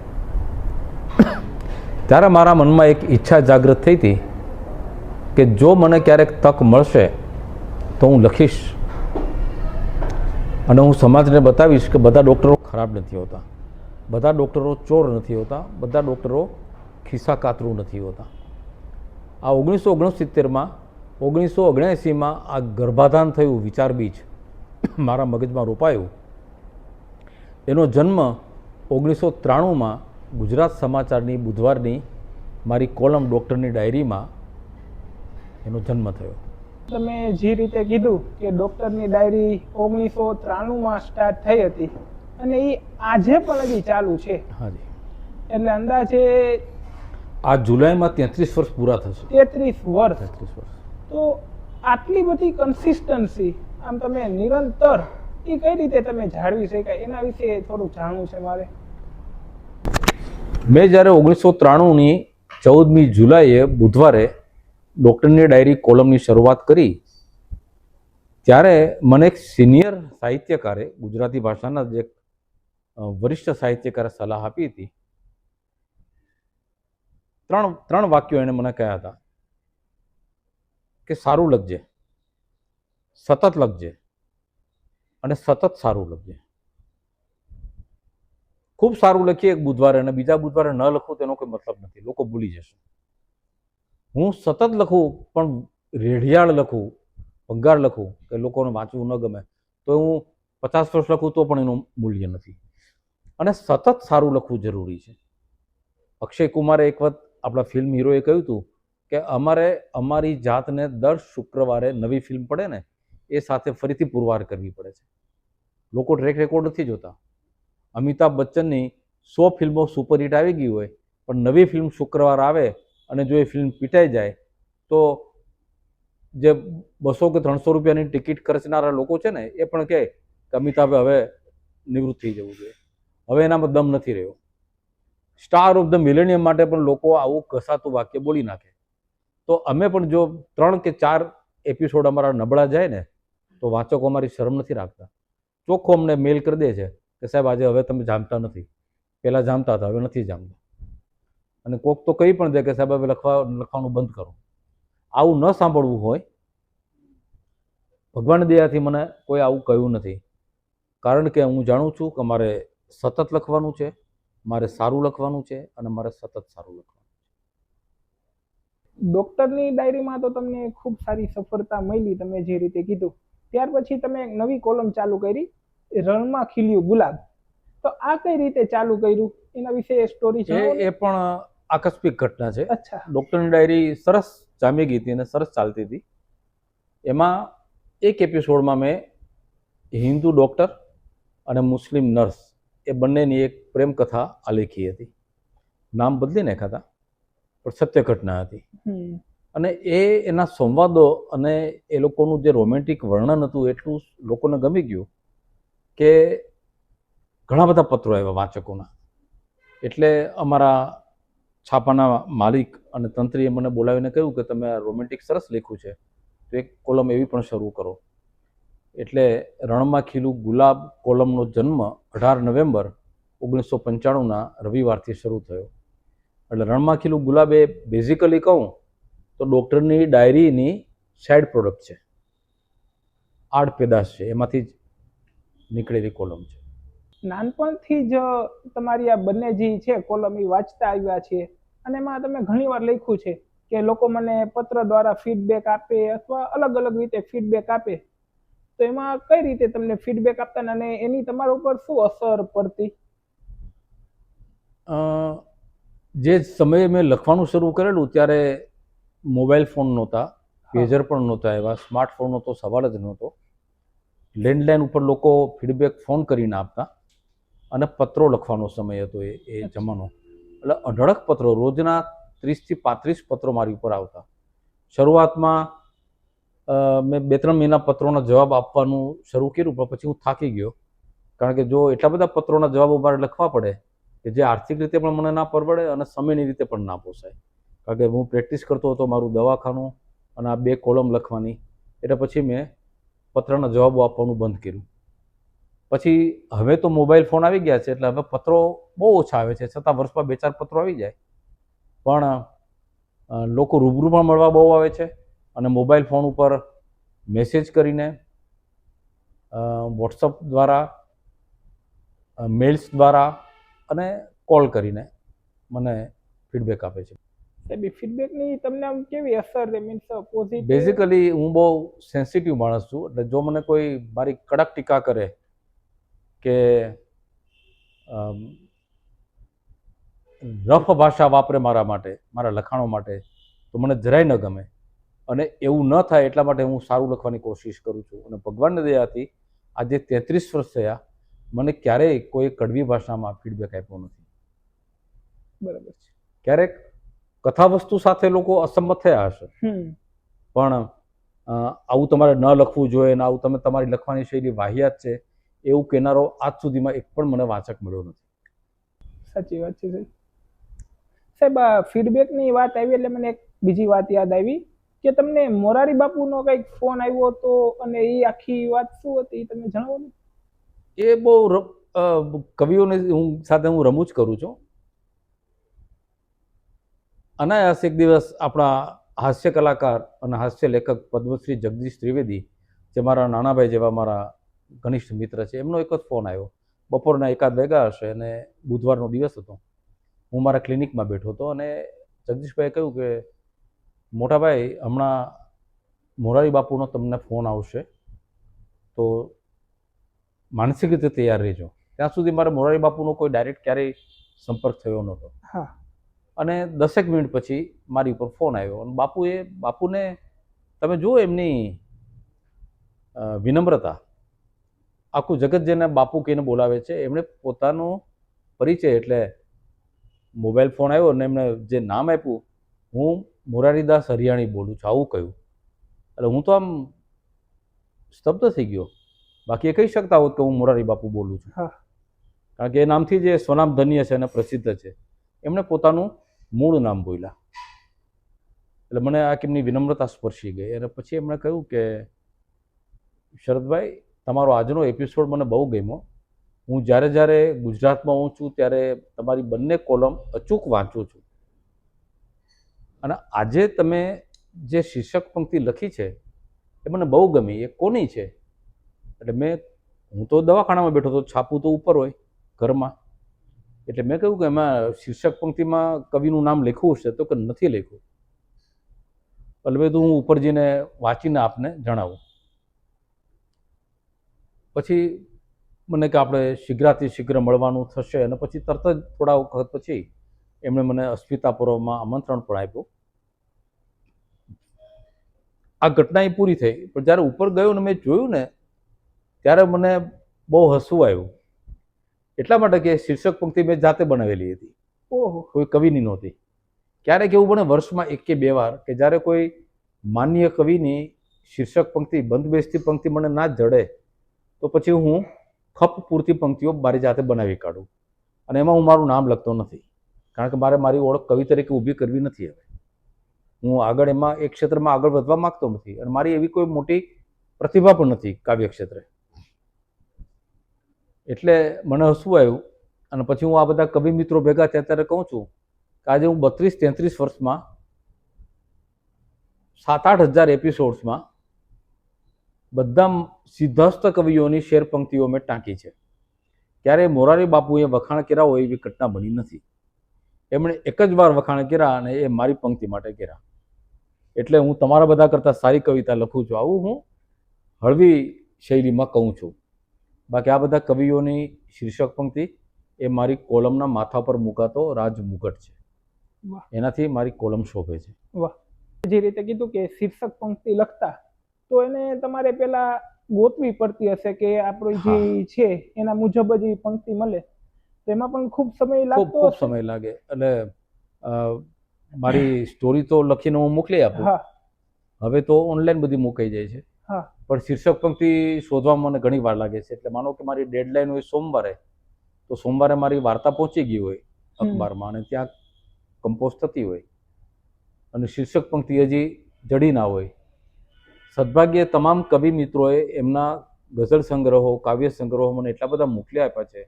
ત્યારે મારા મનમાં એક ઈચ્છા જાગૃત થઈ હતી કે જો મને ક્યારેક તક મળશે તો હું લખીશ અને હું સમાજને બતાવીશ કે બધા ડૉક્ટરો ખરાબ નથી હોતા, બધા ડૉક્ટરો ચોર નથી હોતા, બધા ડૉક્ટરો ખિસ્સા કાતરું નથી હોતા. આ 1969માં 1979માં આ ગર્ભાધાન થયું, વિચાર બીજ મારા મગજમાં રોપાયું. એનો જન્મ 1993માં ગુજરાત સમાચારની બુધવારની મારી કોલમ ડૉક્ટરની ડાયરીમાં એનો જન્મ થયો. તમે જે રીતે કીધું કે ડૉક્ટરની ડાયરી 1993માં સ્ટાર્ટ થઈ હતી અને એ આજે પણ હજી ચાલુ છે. હાજી. એટલે અંદાજે આ જુલાઈમાં 33 વર્ષ પૂરા થશે. 33 વર્ષ. તો આટલી બધી કન્સિસ્ટન્સી આમ તમે નિરંતર એ કઈ રીતે તમે જાળવી શકાય એના વિશે થોડુંક જાણવું છે મારે. મેં જ્યારે 1993ની 14મી જુલાઈએ બુધવારે ડૉક્ટરની ડાયરી કોલમની શરૂઆત કરી ત્યારે મને એક સિનિયર સાહિત્યકારે, ગુજરાતી ભાષાના જે વરિષ્ઠ સાહિત્યકારે સલાહ આપી હતી. ત્રણ વાક્યો એણે મને કહ્યા હતા કે સારું લખજે, સતત લખજે અને સતત સારું લખજે. ખૂબ સારું લખીએ એક બુધવારે અને બીજા બુધવારે ન લખું તેનો કોઈ મતલબ નથી, લોકો ભૂલી જશે. હું સતત લખું પણ રેઢિયાળ લખું, ભંગાર લખું કે લોકોને વાંચવું ન ગમે તો હું 50 વર્ષ લખું તો પણ એનું મૂલ્ય નથી. અને સતત સારું લખવું જરૂરી છે. અક્ષય કુમારે એક વખત આપણા ફિલ્મ હીરોએ કહ્યું હતું કે અમારે અમારી જાતને દર શુક્રવારે નવી ફિલ્મ પડે ને એ સાથે ફરીથી પુરવાર કરવી પડે છે. લોકો ટ્રેક રેકોર્ડ નથી જોતા. અમિતાભ બચ્ચનની 100 ફિલ્મો સુપરહિટ આવી ગઈ હોય પણ નવી ફિલ્મ શુક્રવાર આવે અને જો એ ફિલ્મ પીટાઈ જાય તો જે 200 કે 300 રૂપિયાની ટિકિટ ખર્ચનારા લોકો છે ને એ પણ કહે કે અમિતાભે હવે નિવૃત્ત થઈ જવું જોઈએ, હવે એનામાં દમ નથી રહ્યો. સ્ટાર ઓફ ધ મિલેનિયમ માટે પણ લોકો આવું ઘસાતું વાક્ય બોલી નાખે. તો અમે પણ જો 3 કે 4 એપિસોડ અમારા નબળા જાય ને તો વાંચકો અમારી શરમ નથી રાખતા, ચોખ્ખો અમને મેલ કરી દે છે કે સાહેબ આજે હવે તમે જાણતા નથી, પહેલાં જામતા હતા, હવે નથી જામતા. અને કોક તો કહી પણ દે કે સાહેબ હવે લખવાનું બંધ કરો. આવું ન સાંભળવું હોય, ભગવાન દયાથી મને કોઈ આવું કહ્યું નથી. કારણ કે હું જાણું છું કે મારે સતત લખવાનું છે, મારે સારું લખવાનું છે અને મારે સતત સારું લખવાનું. ડોક્ટરની ડાયરીમાં તો તમને ખૂબ સારી સફળતા મળી, તમે જે રીતે કીધું. ત્યાર પછી તમે એક નવી કોલમ ચાલુ કરી, રણમાં ખીલ્યું ગુલાબ. તો આ કઈ રીતે ચાલુ કર્યું, એના વિશે સ્ટોરી છે? એ પણ આકસ્મિક ઘટના છે. અચ્છા. ડૉક્ટરની ડાયરી સરસ જામી ગઈ હતી અને સરસ ચાલતી હતી. એમાં એક એપિસોડમાં મેં હિન્દુ ડૉક્ટર અને મુસ્લિમ નર્સ એ બંનેની એક પ્રેમ કથા આલેખી હતી. નામ બદલી નાખ્યા હતા, પણ સત્ય ઘટના હતી. અને એના સંવાદો અને એ લોકોનું જે રોમેન્ટિક વર્ણન હતું એટલું લોકોને ગમી ગયું કે ઘણા બધા પત્રો આવ્યા વાચકોના. એટલે અમારા છાપાના માલિક અને તંત્રીએ મને બોલાવીને કહ્યું કે તમે આ રોમેન્ટિક સરસ લખ્યું છે, તો એક કોલમ એવી પણ શરૂ કરો. એટલે રણમાં ખીલું ગુલાબ કોલમનો જન્મ 18 નવેમ્બર 1995ના રવિવારથી શરૂ થયો. એટલે રણમાં ખીલું ગુલાબ એ બેઝિકલી કહું તો ડૉક્ટરની ડાયરીની સાઇડ પ્રોડક્ટ છે, આડ પેદાશ છે, એમાંથી જ નીકળેલી કોલમ છે. નાનપણથી જ તમારી આ બંને જે છે કોલમ એ વાંચતા આવ્યા છે, અને એમાં તમે ઘણીવાર લખ્યું છે કે લોકો મને પત્ર દ્વારા ફીડબેક આપે અથવા અલગ અલગ રીતે ફીડબેક આપે. તો એમાં કઈ રીતે તમને ફીડબેક આપતા અને એની તમારા ઉપર શું અસર પડતી? જે સમયે મેં લખવાનું શરૂ કરેલું ત્યારે મોબાઈલ ફોન નહોતા, પેજર પણ નહોતા, એવા સ્માર્ટફોનનો તો સવાલ જ નહોતો. લેન્ડલાઇન ઉપર લોકો ફીડબેક ફોન કરીને આપતા અને પત્રો લખવાનો સમય હતો એ જમાનો. એટલે અઢળક પત્રો, રોજના 30 થી 35 પત્રો મારી ઉપર આવતા. શરૂઆતમાં મેં 2-3 મહિના પત્રોના જવાબ આપવાનું શરૂ કર્યું, પણ પછી હું થાકી ગયો. કારણ કે જો એટલા બધા પત્રોના જવાબો મારે લખવા પડે કે જે આર્થિક રીતે પણ મને ના પરવડે અને સમયની રીતે પણ ના પોસાય. કારણ કે હું પ્રેક્ટિસ કરતો હતો મારું દવાખાનું અને આ 2 કોલમ લખવાની. એટલે પછી મેં પત્રના જવાબો આપવાનું બંધ કર્યું. પછી હવે તો મોબાઈલ ફોન આવી ગયા છે એટલે હવે પત્રો બહુ ઓછા આવે છે, છતાં વર્ષમાં 2-4 પત્રો આવી જાય. પણ લોકો રૂબરૂ પણ મળવા બહુ આવે છે અને મોબાઈલ ફોન ઉપર મેસેજ કરીને, વોટ્સઅપ દ્વારા, મેલ્સ દ્વારા અને કોલ કરીને મને ફીડબેક આપે છે. સાહેબ, ફીડબેકની તમને આમ કેવી અસર છે? Means positive? બેઝિકલી હું બહુ સેન્સિટિવ માણસ છું, એટલે જો મને કોઈ મારી કડક ટીકા કરે કે રફ ભાષા વાપરે મારા માટે, મારા લખાણો માટે, તો મને જરાય ન ગમે. અને એવું ન થાય એટલા માટે હું સારું લખવાની કોશિશ કરું છું. અને ભગવાનની દયાથી આજે 33 વર્ષ થયા, મને ક્યારેય કોઈ કડવી ભાષામાં ફીડબેક આપ્યો નથી. બરાબર છે. ક્યારેક કથા વસ્તુ સાથે લોકો અસંમત થયા હશે, પણ આવું તમારે ન લખવું જોઈએ ને આવું તમે તમારી લખવાની શૈલી વાહિયાત છે એવું કહેનારો આજ સુધીમાં એક પણ મને વાચક મળ્યો નથી. સાચી વાત છે સાહેબ. સાહેબ, ફીડબેકની વાત આવી એટલે મને એક બીજી વાત યાદ આવી કે તમને મોરારી બાપુનો કંઈક ફોન આવ્યો હતો, અને એ આખી વાત શું હતી એ તમે જણાવો ને. એ બહુ કવિઓને સાથે હું રમૂજ કરું છું. અનાયાસ એક દિવસ આપણા હાસ્ય કલાકાર અને હાસ્ય લેખક પદ્મશ્રી જગદીશ ત્રિવેદી, જે મારા નાનાભાઈ જેવા મારા ઘનિષ્ઠ મિત્ર છે, એમનો એક જ ફોન આવ્યો. બપોરના 1 વાગ્યા હશે અને બુધવારનો દિવસ હતો. હું મારા ક્લિનિકમાં બેઠો હતો અને જગદીશભાઈએ કહ્યું કે મોટાભાઈ, હમણાં મોરારી બાપુનો તમને ફોન આવશે, તો માનસિક રીતે તૈયાર રહેજો. ત્યાં સુધી મારે મોરારી બાપુનો કોઈ ડાયરેક્ટ ક્યારેય સંપર્ક થયો નહોતો. હા. અને 10 મિનિટ પછી મારી ઉપર ફોન આવ્યો અને બાપુને તમે જુઓ એમની વિનમ્રતા. આખું જગત જેને બાપુ કહીને બોલાવે છે, એમણે પોતાનો પરિચય એટલે મોબાઈલ ફોન આવ્યો અને એમણે જે નામ આપ્યું, હું મોરારીદાસ હરિયાણી બોલું છું, આવું કહ્યું. એટલે હું તો આમ સ્તબ્ધ થઈ ગયો. બાકી એ કહી શકતા હોત કે હું મોરારી બાપુ બોલું છું, કારણ કે એ નામથી જે સ્વનામ ધન્ય છે અને પ્રસિદ્ધ છે. એમણે પોતાનું મૂળ નામ બોલ્યા. એટલે મને આ કેમની વિનમ્રતા સ્પર્શી ગઈ. અને પછી એમણે કહ્યું કે શરદભાઈ, તમારો આજનો એપિસોડ મને બહુ ગમ્યો, હું જ્યારે જ્યારે ગુજરાતમાં હોઉં છું ત્યારે તમારી બંને કોલમ અચૂક વાંચું છું. અને આજે તમે જે શીર્ષક પંક્તિ લખી છે એ મને બહુ ગમી. એ કોની છે? એટલે હું તો દવાખાનામાં બેઠો હતો, છાપું તો ઉપર હોય ઘરમાં. એટલે મેં કહ્યું કે એમાં શીર્ષક પંક્તિમાં કવિનું નામ લખ્યું હશે? તો કે નથી લખ્યું. એટલે તો હું ઉપર જઈને વાંચીને આપને જણાવું. પછી મને કે આપણે શીઘ્રાથી શીઘ્ર મળવાનું થશે, અને પછી તરત જ થોડા વખત પછી એમણે મને અસ્મિતા પર્વમાં આમંત્રણ પણ આપ્યું. આ ઘટના એ પૂરી થઈ. પણ જ્યારે ઉપર ગયો ને મેં જોયું ને ત્યારે મને બહુ હસવું આવ્યું. એટલા માટે કે શીર્ષક પંક્તિ મેં જાતે બનાવેલી હતી, ઓહો, કોઈ કવિની નહોતી. ક્યારેક એવું બને વર્ષમાં 1 કે 2 વાર કે જ્યારે કોઈ માન્ય કવિની શીર્ષક પંક્તિ, બંધબેસતી પંક્તિ મને ના જડે તો પછી હું ખપ પૂરતી પંક્તિઓ મારી જાતે બનાવી કાઢું. અને એમાં હું મારું નામ લખતો નથી, કારણ કે મારે મારી ઓળખ કવિ તરીકે ઊભી કરવી નથી. હવે હું આગળ એમાં એક ક્ષેત્રમાં આગળ વધવા માંગતો નથી, અને મારી એવી કોઈ મોટી પ્રતિભા પણ નથી કાવ્ય ક્ષેત્રે. એટલે મને હસવું આવ્યું. અને પછી હું આ બધા કવિ મિત્રો ભેગા થયા ત્યારે કહું છું કે આજે હું 32-33 વર્ષમાં 7-8 હજાર એપિસોડ્સમાં બધા સિદ્ધહસ્ત કવિઓની શેર પંક્તિઓ મેં ટાંકી છે. ક્યારે મોરારી બાપુએ વખાણ કર્યા હોય એવી ઘટના બની નથી. એમણે એક જ વાર વખાણ કર્યા, અને એ મારી પંક્તિ માટે કર્યા. એટલે હું તમારા બધા કરતાં સારી કવિતા લખું છું, આવું હું હળવી શૈલીમાં કહું છું. બાકી આ બધા કવિઓની શીર્ષક પંક્તિ એ મારી કોલમના માથા પર મુકાતો રાજ મુગટ છે. વાહ. એનાથી મારી કોલમ શોભે છે. વાહ. જે રીતે કીધું કે શીર્ષક પંક્તિ લખતા તો એને તમારે પેલા ગોતવી પડતી હશે કે આપણું જે છે એના મુજબ જ એ પંક્તિ મળે, તો એમાં પણ ખૂબ સમય લાગતો ખૂબ હશે. સમય લાગે. એટલે મારી સ્ટોરી તો લખીને હું મોકલી આપું. હા હવે તો ઓનલાઈન બધી મુકાઈ જાય છે. હા પણ શીર્ષક પંક્તિ શોધવામાં મને ઘણી વાર લાગે છે. એટલે માનો કે મારી ડેડલાઈન હોય સોમવારે, તો સોમવારે મારી વાર્તા પહોંચી ગઈ હોય અખબારમાં, અને ત્યાં કમ્પોઝ થતી હોય, અને શીર્ષક પંક્તિ હજી જડી ના હોય. સદભાગ્યે તમામ કવિ મિત્રોએ એમના ગઝલ સંગ્રહો, કાવ્ય સંગ્રહો મને એટલા બધા મોકલી આપ્યા છે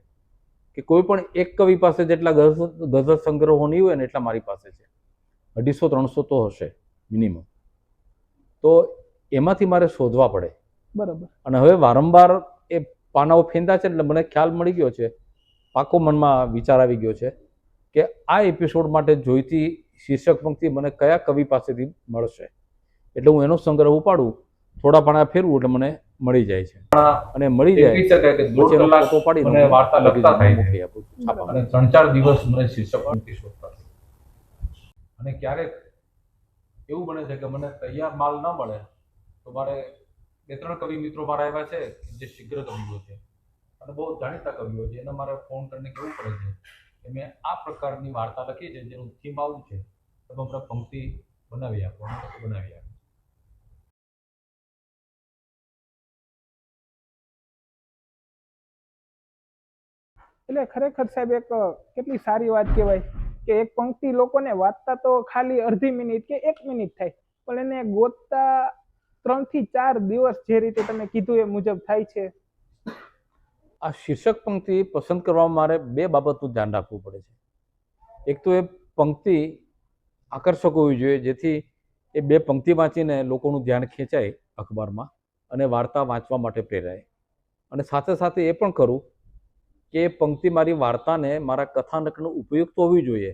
કે કોઈ પણ એક કવિ પાસે જેટલા ગઝલ સંગ્રહો નહીં હોય ને એટલા મારી પાસે છે. 250-300 તો હશે મિનિમમ. તો એમાંથી મારે શોધવા પડે. બરાબર. અને હવે વારંવાર એ પાનાઓ ફેંદા છે એટલે મને ખ્યાલ મળી ગયો છે, પાકો મનમાં વિચાર આવી ગયો છે કે આ એપિસોડ માટે જોઈતી શીર્ષક પંક્તિ મને કયા કવિ પાસેથી મળશે. એટલે હું એનો સંગ્રહ ઉપાડું, થોડા પાના ફેરવું એટલે મને મળી જાય છે. અને મળી જાય પછી એનો ફોટો પાડીને વાર્તા લખતા મોકલી આપું છું છાપામાં. અને 3-4 દિવસ મને શીર્ષક પંક્તિ શોધતા. અને ક્યારેક એવું બને છે કે મને તૈયાર માલ ન મળે તો મારે 2-3 કવિ મિત્રો મારા એવા છે જે શીઘ્ર કવિઓ છે અને બહુ જાણીતા કવિઓ છે, એને મારે ફોન કરીને કહેવું પડે છે કે મેં આ પ્રકારની વાર્તા લખી છે જેનું થીમ આવું છે, તો મને પંક્તિ બનાવી આપો, અને પછી બનાવી આપો. એટલે ખરેખર સાહેબ એક કેટલી સારી વાત કહેવાય કે એક પંક્તિ લોકોને વાંચતા તો ખાલી અડધી મિનિટ કે 1 મિનિટ થાય, પણ એને ગોતતા 3 થી 4 દિવસ જે રીતે તમે કીધું એ મુજબ થાય છે. આ શીર્ષક પંક્તિ પસંદ કરવામાં મારે 2 બાબતનું ધ્યાન રાખવું પડે છે. એક તો એ પંક્તિ આકર્ષક હોવી જોઈએ, જેથી એ 2 પંક્તિ વાંચીને લોકોનું ધ્યાન ખેંચાય અખબારમાં અને વાર્તા વાંચવા માટે પ્રેરાય. અને સાથે સાથે એ પણ કરું કે એ પંક્તિ મારી વાર્તાને, મારા કથાનકનો ઉપયુક્ત હોવી જોઈએ,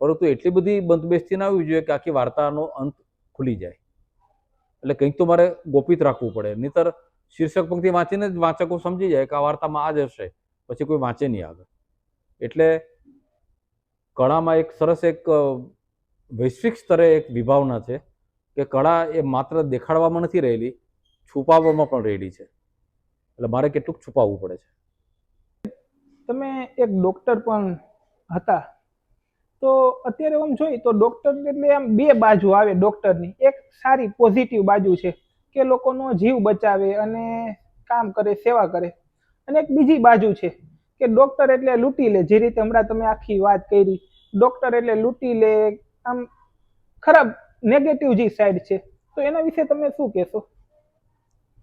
પરંતુ એટલી બધી બંધબેસતી ના હોવી જોઈએ કે આખી વાર્તાનો અંત ખુલી જાય. એટલે કંઈક તો મારે ગોપિત રાખવું પડે, નહીતર શીર્ષક પંક્તિ વાંચીને જ વાચકો સમજી જાય કે આ વાર્તામાં આ જ હશે, પછી કોઈ વાંચે નહીં આગળ. એટલે કળામાં એક સરસ એક વૈશ્વિક સ્તરે એક વિભાવના છે કે કળા એ માત્ર દેખાડવામાં નથી રહેલી, છુપાવવામાં પણ રહેલી છે. એટલે મારે કેટલુંક છુપાવવું પડે છે. તમે એક ડોક્ટર પણ હતા, તો અત્યારે આમ જોઈએ તો ડોક્ટર એટલે આમ 2 બાજુ આવે ડોક્ટરની. એક સારી પોઝિટિવ બાજુ છે કે લોકોનો જીવ બચાવે અને કામ કરે, સેવા કરે, અને એક બીજી બાજુ છે કે ડોક્ટર એટલે લૂંટી લે. જે રીતે હમણાં તમે આખી વાત કરી, ડોક્ટર એટલે લૂંટી લે, આમ ખરાબ નેગેટિવ જે સાઈડ છે, તો એના વિશે તમે શું કહેશો?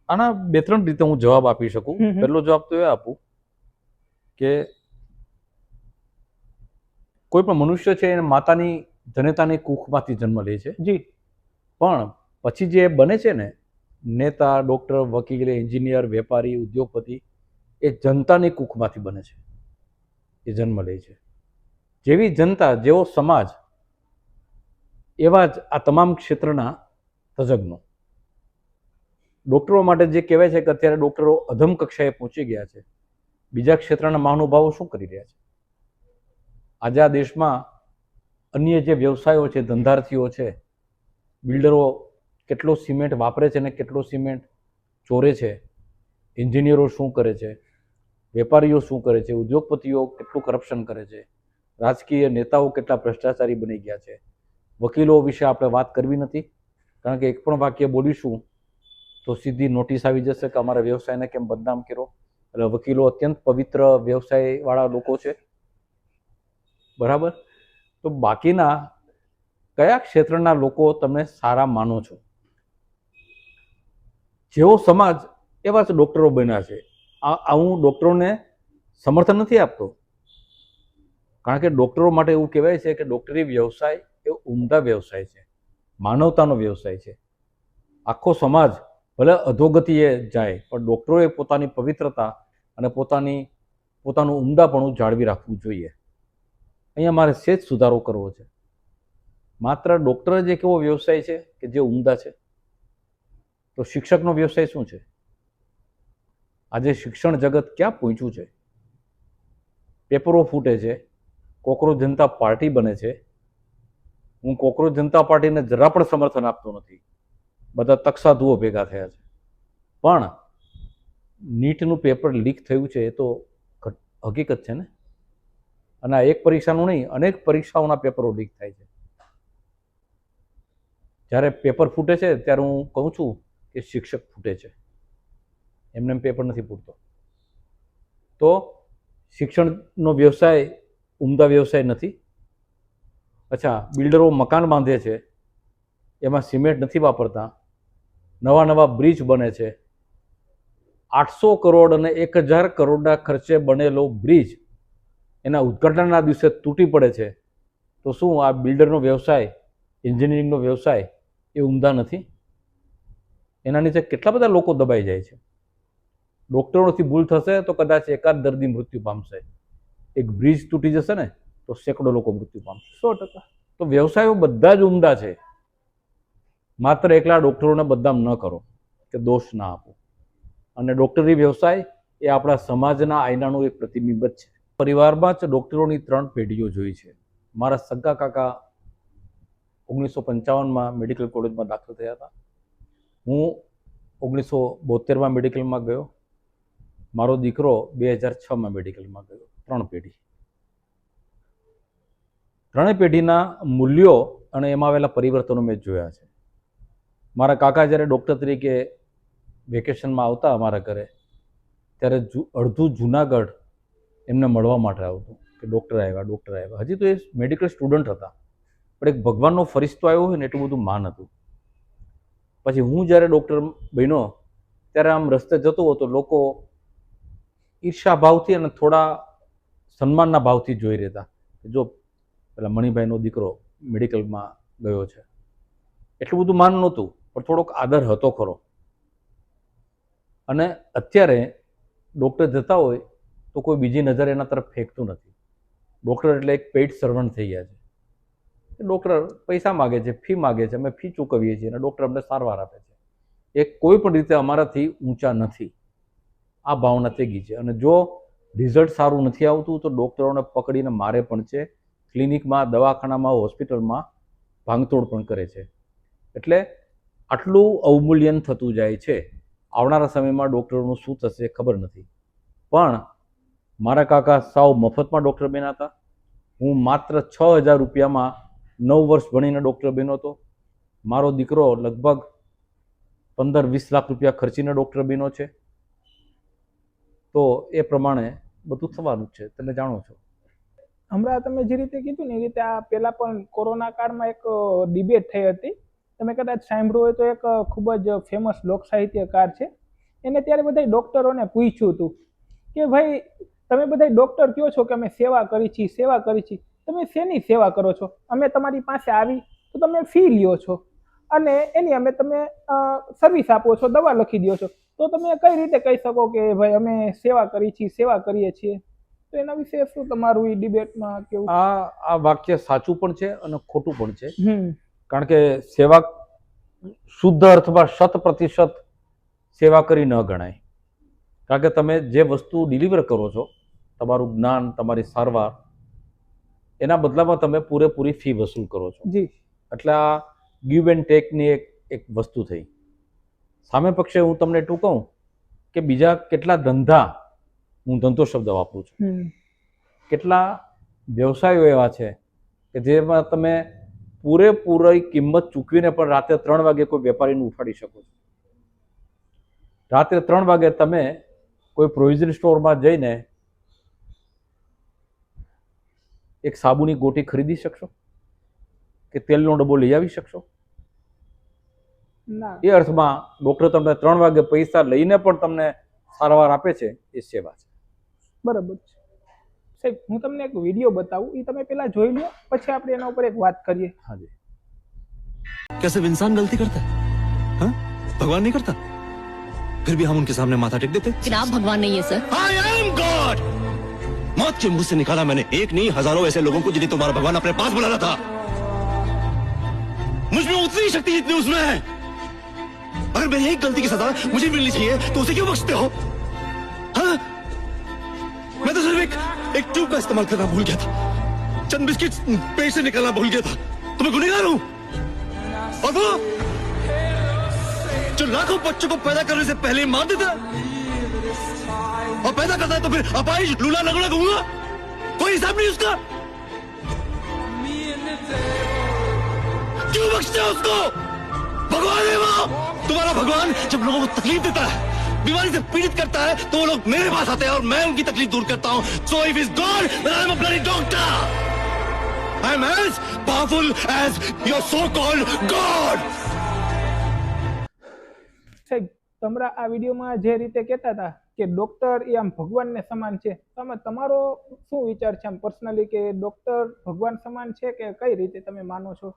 આના 2-3 રીતે હું જવાબ આપી શકું. પહેલો જવાબ તો એ આપું કે કોઈ પણ મનુષ્ય છે એને માતાની જનેતાની કુખમાંથી જન્મ લે છે, જી પણ પછી જે બને છે ને નેતા, ડોક્ટર, વકીલ, એન્જિનિયર, વેપારી, ઉદ્યોગપતિ, એ જનતાની કુખમાંથી બને છે, એ જન્મ લે છે. જેવી જનતા, જેવો સમાજ, એવા જ આ તમામ ક્ષેત્રના તજજ્ઞો. ડોક્ટરો માટે જે કહેવાય છે કે અત્યારે ડોક્ટરો અધમ કક્ષાએ પહોંચી ગયા છે, બીજા ક્ષેત્રના મહાનુભાવો શું કરી રહ્યા છે? આજે આ દેશમાં અન્ય જે વ્યવસાયો છે, ધંધાર્થીઓ છે, બિલ્ડરો કેટલો સિમેન્ટ વાપરે છે ને કેટલો સિમેન્ટ ચોરે છે, એન્જિનિયરો શું કરે છે, વેપારીઓ શું કરે છે, ઉદ્યોગપતિઓ કેટલું કરપ્શન કરે છે, રાજકીય નેતાઓ કેટલા ભ્રષ્ટાચારી બની ગયા છે. વકીલો વિશે આપણે વાત કરવી નથી, કારણ કે એક પણ વાક્ય બોલીશું તો સીધી નોટિસ આવી જશે કે અમારા વ્યવસાયને કેમ બદનામ કર્યો. એટલે વકીલો અત્યંત પવિત્ર વ્યવસાયવાળા લોકો છે, બરાબર. તો બાકીના કયા ક્ષેત્રના લોકો તમે સારા માનો છો? જેવો સમાજ એવા જ ડોક્ટરો બન્યા છે. આ હું ડોક્ટરોને સમર્થન નથી આપતો, કારણ કે ડોક્ટરો માટે એવું કહેવાય છે કે ડોક્ટરી વ્યવસાય એ ઉમદા વ્યવસાય છે, માનવતાનો વ્યવસાય છે. આખો સમાજ ભલે અધોગતિએ જાય, પણ ડોક્ટરોએ પોતાની પવિત્રતા અને પોતાનું ઉમદાપણું જાળવી રાખવું જોઈએ. અહીંયા મારે સેજ સુધારો કરવો છે. માત્ર ડોક્ટર જ એક એવો વ્યવસાય છે કે જે ઉમદા છે, તો શિક્ષકનો વ્યવસાય શું છે? આજે શિક્ષણ જગત ક્યાં પહોંચ્યું છે? પેપરો ફૂટે છે, કોકરોચ જનતા પાર્ટી બને છે. હું કોકરોચ જનતા પાર્ટીને જરા પણ સમર્થન આપતો નથી, બધા તકસાધુઓ ભેગા થયા છે. પણ નીટનું પેપર લીક થયું છે એ તો હકીકત છે ને. અને આ એક પરીક્ષાનું નહીં, અનેક પરીક્ષાઓના પેપરો લીક થાય છે. જ્યારે પેપર ફૂટે છે ત્યારે હું કહું છું કે શિક્ષક ફૂટે છે, એમને પેપર નથી ફૂટતો. તો શિક્ષણનો વ્યવસાય ઉમદા વ્યવસાય નથી. અચ્છા, બિલ્ડરો મકાન બાંધે છે, એમાં સિમેન્ટ નથી વાપરતા, નવા બ્રિજ બને છે. 800 કરોડ અને 1000 કરોડના ખર્ચે બનેલો બ્રિજ એના ઉદ્ઘાટનના દિવસે તૂટી પડે છે. તો શું આ બિલ્ડરનો વ્યવસાય, એન્જિનિયરિંગનો વ્યવસાય એ ઉમદા નથી? એના નીચે કેટલા બધા લોકો દબાઈ જાય છે. ડોક્ટરોથી ભૂલ થશે તો કદાચ એકાદ દર્દી મૃત્યુ પામશે, એક બ્રિજ તૂટી જશે ને તો સેંકડો લોકો મૃત્યુ પામશે. 100%. તો વ્યવસાયો બધા જ ઉમદા છે. માત્ર એકલા ડોક્ટરોને બદનામ ન કરો કે દોષ ના આપો. અને ડોક્ટરી વ્યવસાય એ આપણા સમાજના આયનાનું એક પ્રતિબિંબ જ છે. પરિવારમાં જ ડોક્ટરોની 3 પેઢીઓ જોઈ છે. મારા સગા કાકા 1955માં મેડિકલ કોલેજમાં દાખલ થયા હતા. હું 1972માં મેડિકલમાં ગયો. મારો દીકરો 2006માં મેડિકલમાં ગયો. 3 પેઢી. 3 પેઢીના મૂલ્યો અને એમાં આવેલા પરિવર્તનો મેં જોયા છે. મારા કાકા જ્યારે ડૉક્ટર તરીકે વેકેશનમાં આવતા અમારા ઘરે, ત્યારે અડધું જુનાગઢ એમને મળવા માટે આવતું કે ડૉક્ટર આવ્યા. હજી તો એ મેડિકલ સ્ટુડન્ટ હતા, પણ એક ભગવાનનો ફરિશ્તો આવ્યો હોય ને એટલું બધું માન હતું. પછી હું જ્યારે ડૉક્ટર બન્યો ત્યારે આમ રસ્તે જતો હતો, લોકો ઈર્ષા ભાવથી અને થોડા સન્માનના ભાવથી જોઈ રહેતા કે જો પેલા મણિભાઈનો દીકરો મેડિકલમાં ગયો છે. એટલું બધું માન નહોતું, પણ થોડોક આદર હતો ખરો. અને અત્યારે ડૉક્ટર જતા હોય તો કોઈ બીજી નજર એના તરફ ફેંકતું નથી. ડૉક્ટર એટલે એક પેઇડ સર્વન્ટ થઈ ગયા છે. ડૉક્ટર પૈસા માગે છે, ફી માગે છે, અમે ફી ચૂકવીએ છીએ અને ડૉક્ટર અમને સારવાર આપે છે. એ કોઈ પણ રીતે અમારાથી ઊંચા નથી, આ ભાવના થઈ ગઈ છે. અને જો રિઝલ્ટ સારું નથી આવતું તો ડૉક્ટરોને પકડીને મારે પણ છે, ક્લિનિકમાં, દવાખાનામાં, હોસ્પિટલમાં ભાંગતોડ પણ કરે છે. એટલે આટલું અવમૂલ્યન થતું જાય છે. આવનારા સમયમાં ડૉક્ટરોનું શું થશે ખબર નથી. પણ મારા કાકા સાવ મફતમાં ડૉક્ટર બન્યા હતા. હું માત્ર 6000 રૂપિયામાં 9 વર્ષ ભણીને ડૉક્ટર બન્યો હતો. મારો દીકરો લગભગ 15-20 લાખ રૂપિયા ખર્ચીને ડૉક્ટર બન્યો છે. તો એ પ્રમાણે બધું થવાનું છે, તમે જાણો છો. હમણાં તમે જે રીતે કીધું ને એ રીતે આ પહેલા પણ કોરોના કાળમાં એક ડિબેટ થઈ હતી. તમે કદાચ સાંભળ્યું હોય તો એક ખૂબ જ ફેમસ લોક સાહિત્યકાર છે, એને ત્યારે બધા ડૉક્ટરોને પૂછ્યું હતું કે ભાઈ તમે બધા ડોક્ટર કહો છો કે અમે સેવા કરી છીએ સેવા કરી છીએ, તમે શેની સેવા કરો છો? અમે તમારી પાસે આવી તો તમે ફી લ્યો છો અને એની અમે તમે સર્વિસ આપો છો, દવા લખી દો છો, તો તમે કઈ રીતે કહી શકો કે ભાઈ અમે સેવા કરી છીએ સેવા કરીએ છીએ? તો એના વિશે શું તમારું એ ડિબેટમાં કેવું? આ વાક્ય સાચું પણ છે અને ખોટું પણ છે. હમ કારણ કે સેવા શુદ્ધ અર્થમાં 100% સેવા કરી ન ગણાય. કારણ કે તમે જે વસ્તુ ડિલિવર કરો છો, તમારું જ્ઞાન, તમારી સારવાર, એના બદલામાં તમે પૂરેપૂરી ફી વસૂલ કરો છો. જી એટલે આ ગીવ એન્ડ ટેકની એક વસ્તુ થઈ. સામે પક્ષે હું તમને એટલું કહું કે બીજા કેટલા ધંધા, હું ધંધો શબ્દ વાપરું છું, હમ કેટલા વ્યવસાયો એવા છે કે જેમાં તમે પૂરેપૂરી કિંમત ચૂકવીને પણ રાત્રે 3 વાગે કોઈ વેપારીને ઉઠાડી શકો છો. રાત્રે 3 વાગે તમે કોઈ પ્રોવિઝન સ્ટોરમાં જઈને એક સાબુની ગોટી ખરીદી શકશો કે તેલનો ડબ્બો લઈ આવી શકશો? ના એ અર્થમાં ડૉક્ટર તમને 3 વાગે પૈસા લઈને પણ તમને સારવાર આપે છે, એ સેવા છે. બરાબર છે સાહેબ. હું તમને એક વિડીયો બતાવું, એ તમે પેલા જોઈ લો, પછી આપણે એના ઉપર એક વાત કરીએ. હાજી. क्या सिर्फ इंसान गलती करता है? हाँ? भगवान नहीं करता? फिर भी हम उनके सामने माथा टेक देते? लेकिन आप भगवान नहीं है सर। I am God! मौत के मुंह से निकाला मैंने एक नहीं हजारों ऐसे लोगों को जिन्हें तुम्हारा भगवान अपने पास बुलाना था. मुझ में उतनी शक्ति जितनी उसमें है. अगर मेरी एक गलती की सजा मुझे मिलनी चाहिए तो उसे क्यों बख्शते हो? हाँ? मैं तो सिर्फ एक ट्यूब का इस्तेमाल करना भूल गया था. चंद बिस्किट पेट से निकालना भूल गया था. तो मैं गुनहगार हूं. और वो जो लाखों बच्चों को पैदा करने से पहले ही मार देता है और पैदा करता है तो फिर अपाहिज लूला लगड़ा कहूंगा? कोई हिसाब नहीं उसका. क्यों बख्शते हो उसको? भगवान है वो. तुम्हारा भगवान जब लोगों को तकलीफ देता है, बीमारी से पीड़ित करता है, तो वो लोग मेरे पास आते हैं और मैं उनकी तकलीफ दूर करता हूं. So if he's God, then I'm a bloody doctor. I'm as powerful as your so-called God. સાહેબ, તમારા આ વિડીયોમાં જે રીતે કહેતા હતા કે ડોક્ટર એ આમ ભગવાનને સમાન છે, તમે તમારો શું વિચાર છે આમ પર્સનલી, કે ડોક્ટર ભગવાન સમાન છે કે કઈ રીતે તમે માનો છો?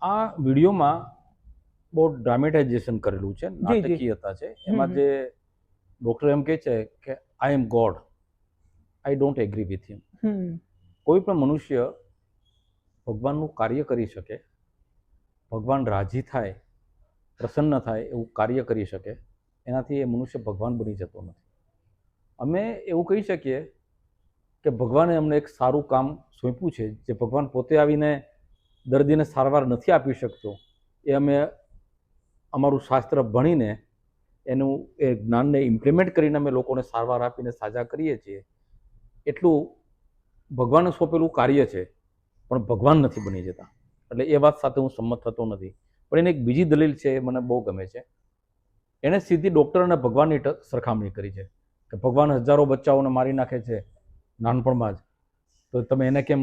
આ વિડીયોમાં બહુ ડ્રામેટાઇઝેશન કરેલું છે, નાટકીયતા છે. એમાં જે ડૉક્ટર એમ કહે છે કે I am God, I don't agree with him. કોઈ પણ મનુષ્ય ભગવાનનું કાર્ય કરી શકે, ભગવાન રાજી થાય, પ્રસન્ન થાય એવું કાર્ય કરી શકે, એનાથી એ મનુષ્ય ભગવાન બની જતો નથી. અમે એવું કહી શકીએ કે ભગવાને અમને એક સારું કામ સોંપ્યું છે, જે ભગવાન પોતે આવીને દર્દીને સારવાર નથી આપી શકતો, એ અમે અમારું શાસ્ત્ર ભણીને એનું એ જ્ઞાનને ઇમ્પ્લિમેન્ટ કરીને અમે લોકોને સારવાર આપીને સાજા કરીએ છીએ. એટલું ભગવાને સોંપેલું કાર્ય છે, પણ ભગવાન નથી બની જતા. એટલે એ વાત સાથે હું સંમત થતો નથી. પણ એની એક બીજી દલીલ છે, એ મને બહુ ગમે છે. એણે સીધી ડૉક્ટર અને ભગવાનની સરખામણી કરી છે કે ભગવાન હજારો બચ્ચાઓને મારી નાખે છે નાનપણમાં જ, તો તમે એને કેમ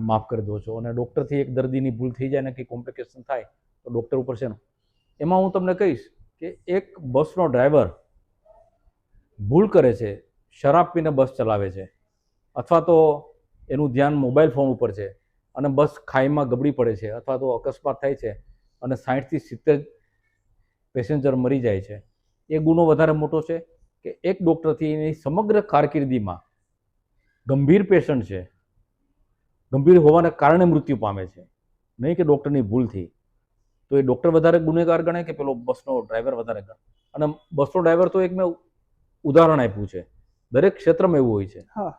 માફ કરી દો છો? અને ડૉક્ટરથી એક દર્દીની ભૂલ થઈ જાય ને કંઈ કોમ્પ્લિકેશન થાય તો ડૉક્ટર ઉપર છે ને. એમાં હું તમને કહીશ કે એક બસનો ડ્રાઈવર ભૂલ કરે છે, શરાબ પીને બસ ચલાવે છે, અથવા તો એનું ધ્યાન મોબાઈલ ફોન ઉપર છે અને બસ ખાઈમાં ગબડી પડે છે, અથવા તો અકસ્માત થાય છે અને 60 થી 70 પેસેન્જર મરી જાય છે. એ ગુનો વધારે મોટો છે કે એક ડૉક્ટરથી એની સમગ્ર કારકિર્દીમાં ગંભીર પેશન્ટ છે, ગંભીર હોવાને કારણે મૃત્યુ પામે છે, નહીં કે ડૉક્ટરની ભૂલથી. તો એ ડૉક્ટર વધારે ગુનેગાર ગણે કે પેલો બસનો ડ્રાઈવર વધારે ગણે? અને બસનો ડ્રાઈવર તો એક મેં ઉદાહરણ આપ્યું છે, દરેક ક્ષેત્રમાં એવું હોય છે. હા,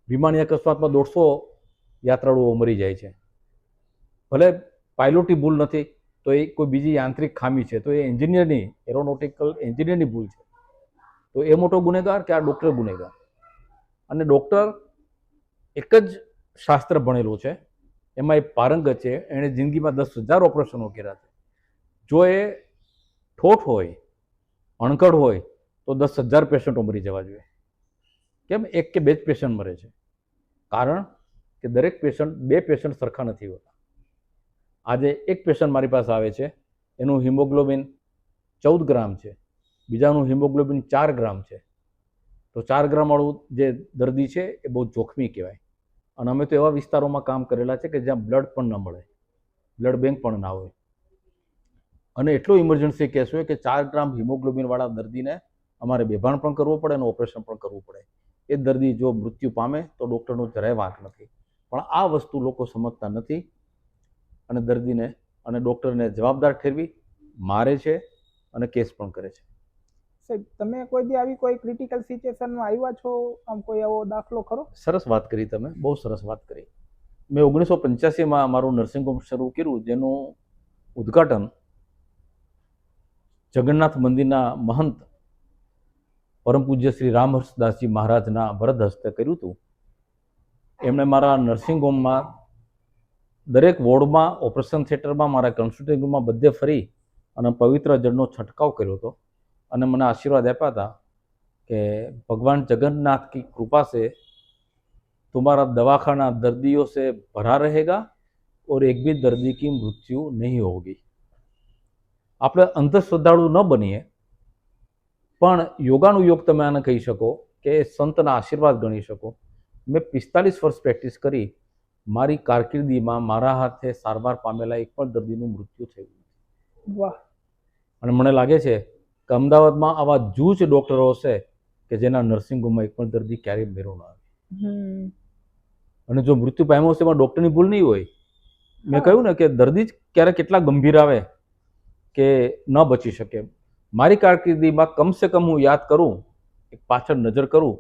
વિમાની અકસ્માતમાં 150 યાત્રાળુઓ મરી જાય છે. ભલે પાયલોટની ભૂલ નથી, તો એ કોઈ બીજી યાંત્રિક ખામી છે, તો એ એન્જિનિયરની, એરોનોટિકલ એન્જિનિયરની ભૂલ છે. તો એ મોટો ગુનેગાર કે આ ડૉક્ટર ગુનેગાર? અને ડૉક્ટર એક જ શાસ્ત્ર ભણેલો છે, એમાં એ પારંગત છે, એણે જિંદગીમાં 10,000 ઓપરેશનો કર્યા છે. જો એ ઠોઠ હોય, અણકડ હોય, તો 10,000 પેશન્ટો મરી જવા જોઈએ. કેમ એક કે બે જ પેશન્ટ મરે છે? કારણ કે દરેક પેશન્ટ, બે પેશન્ટ સરખા નથી હોતા. આજે એક પેશન્ટ મારી પાસે આવે છે, એનું હિમોગ્લોબિન 14 ગ્રામ છે, બીજાનું હિમોગ્લોબિન 4 ગ્રામ છે. તો તો 4 ગ્રામ વાળું જે દર્દી છે એ બહુ જોખમી કહેવાય. અને અમે તો એવા વિસ્તારોમાં કામ કરેલા છે કે જ્યાં બ્લડ પણ ન મળે, બ્લડ બેંક પણ ના હોય. અને એટલો ઇમરજન્સી કેસ હોય કે 4 ગ્રામ હિમોગ્લોબિનવાળા દર્દીને અમારે બેભાન પણ કરવું પડે અને ઓપરેશન પણ કરવું પડે. એ દર્દી જો મૃત્યુ પામે તો ડૉક્ટરનો જરાય વાંક નથી. પણ આ વસ્તુ લોકો સમજતા નથી અને દર્દીને અને ડૉક્ટરને જવાબદાર ઠેરવી મારે છે અને કેસ પણ કરે છે. સાહેબ, તમે કોઈ દી આવી કોઈ ક્રિટિકલ સિચ્યુએશનમાં આવ્યા છો? આમ કોઈ એવો દાખલો ખરો? સરસ વાત કરી તમે, બહુ સરસ વાત કરી. મેં 1985માં મારું નર્સિંગ હોમ શરૂ કર્યું, જેનું ઉદ્ઘાટન જગન્નાથ મંદિરના મહંત પરમ પૂજ્ય શ્રી રામહર્ષદાસજી મહારાજના વરદ હસ્તે કર્યું હતું. એમણે મારા નર્સિંગ હોમમાં દરેક વોર્ડમાં, ઓપરેશન થિયેટરમાં, મારા કન્સલ્ટિંગ રૂમમાં બધે ફરી અને પવિત્ર જળનો છંટકાવ કર્યો હતો અને મને આશીર્વાદ આપ્યા હતા કે ભગવાન જગन्नाथ की कृपा से तुम्हारा दवाखाना दर्दियों से भरा रहेगा और एक भी दर्दी की मृत्यु नहीं होगी. આપણે અંધશ્રદ્ધાળુ ન બનીએ, પણ યોગાનું યોગ તમે આને કહી શકો કે સંતના આશીર્વાદ ગણી શકો. મેં 45 વર્ષ પ્રેક્ટિસ કરી, મારી કારકિર્દીમાં મારા હાથે સારવાર પામેલા એક પણ દર્દીનું મૃત્યુ થયું નથી. વાહ. અને મને લાગે છે કે અમદાવાદમાં આવા જૂજ ડૉક્ટરો હશે કે જેના નર્સિંગ હોમમાં એક પણ દર્દી ક્યારેય મેરો ના આવે. અને જો મૃત્યુ પામ્યો હશે એમાં ડૉક્ટરની ભૂલ નહીં હોય. મેં કહ્યું ને કે દર્દી જ ક્યારેક કેટલા ગંભીર આવે કે ન બચી શકે. મારી કારકિર્દીમાં કમસે કમ હું યાદ કરું, એક પાછળ નજર કરું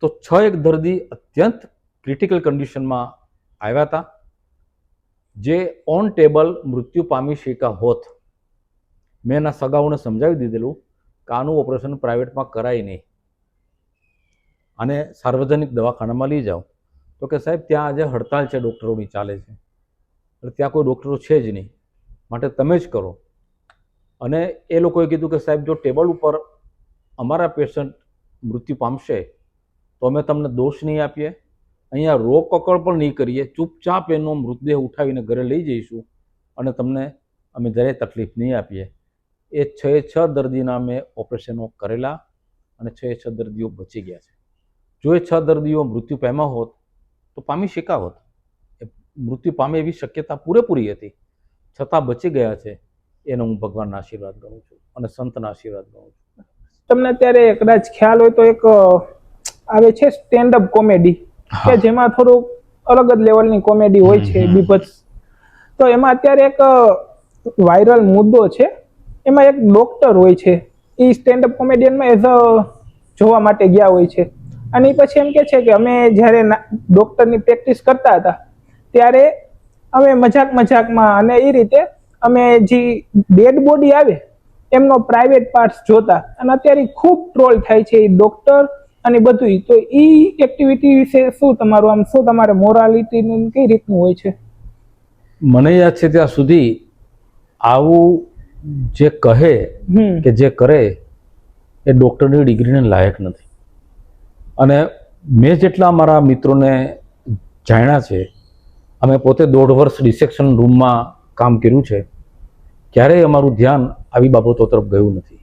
તો 6 એક દર્દી અત્યંત ક્રિટિકલ કન્ડિશનમાં આવ્યા હતા, જે ઓન ટેબલ મૃત્યુ પામી શક્યા હોત. મેં એના સગાઓને સમજાવી દીધેલું કે આનું ઓપરેશન પ્રાઇવેટમાં કરાય નહીં, અને સાર્વજનિક દવાખાનામાં લઈ જાઓ. તો કે સાહેબ ત્યાં આજે હડતાલ છે, ડૉક્ટરોની ચાલે છે, એટલે ત્યાં કોઈ ડૉક્ટરો છે જ નહીં, માટે તમે જ કરો. અને એ લોકોએ કીધું કે સાહેબ જો ટેબલ ઉપર અમારા પેશન્ટ મૃત્યુ પામશે તો અમે તમને દોષ નહીં આપીએ, અહીંયા રોકકળ પણ નહીં કરીએ, ચૂપચાપ એનો મૃતદેહ ઉઠાવીને ઘરે લઈ જઈશું અને તમને અમે જરાય તકલીફ નહીં આપીએ. એ 6 દર્દીના મેં ઓપરેશનો કરેલા અને 6 દર્દીઓ બચી ગયા છે. જો એ 6 દર્દીઓ મૃત્યુ પામ્યા હોત તો પામી શક્યા હોત. એ મૃત્યુ પામે એવી શક્યતા પૂરેપૂરી હતી, છતાં બચી ગયા છે. એનો હું ભગવાનના આશીર્વાદ ગણું છું અને સંતના આશીર્વાદ ગણું છું. તમને અત્યારે કદાચ ખ્યાલ હોય તો એક આવે છે સ્ટેન્ડ અપ કોમેડી, કે જેમાં થોડુંક અલગ જ લેવલની કોમેડી હોય છે, બીભત્સ. તો એમાં અત્યારે એક વાયરલ મુદ્દો છે, એમાં એક ડોક્ટર હોય છે, એ સ્ટેન્ડ અપ કોમેડિયનમાં એઝ અ જોવા માટે ગયા હોય છે, અને પછી એમ કે છે કે અમે જ્યારે ડોક્ટરની પ્રેક્ટિસ કરતા હતા ત્યારે અમે મજાકમાં અને એ રીતે અમે જે ડેડ બોડી આવે એમનો પ્રાઇવેટ પાર્ટ્સ જોતા, અને અત્યારે ખૂબ ટ્રોલ થાય છે એ ડોક્ટર અને બધું. તો એ એક્ટિવિટી વિશે શું તમારું, આમ શું તમારે મોરાલિટી કઈ રીતનું હોય છે? મને યાદ છે ત્યાં સુધી આવું જે કહે કે જે કરે એ ડૉક્ટરની ડિગ્રીને લાયક નથી. અને મેં જેટલા મારા મિત્રોને જાણ્યા છે, અમે પોતે 1.5 વર્ષ ડિસેક્શન રૂમમાં કામ કર્યું છે, ક્યારેય અમારું ધ્યાન આવી બાબતો તરફ ગયું નથી.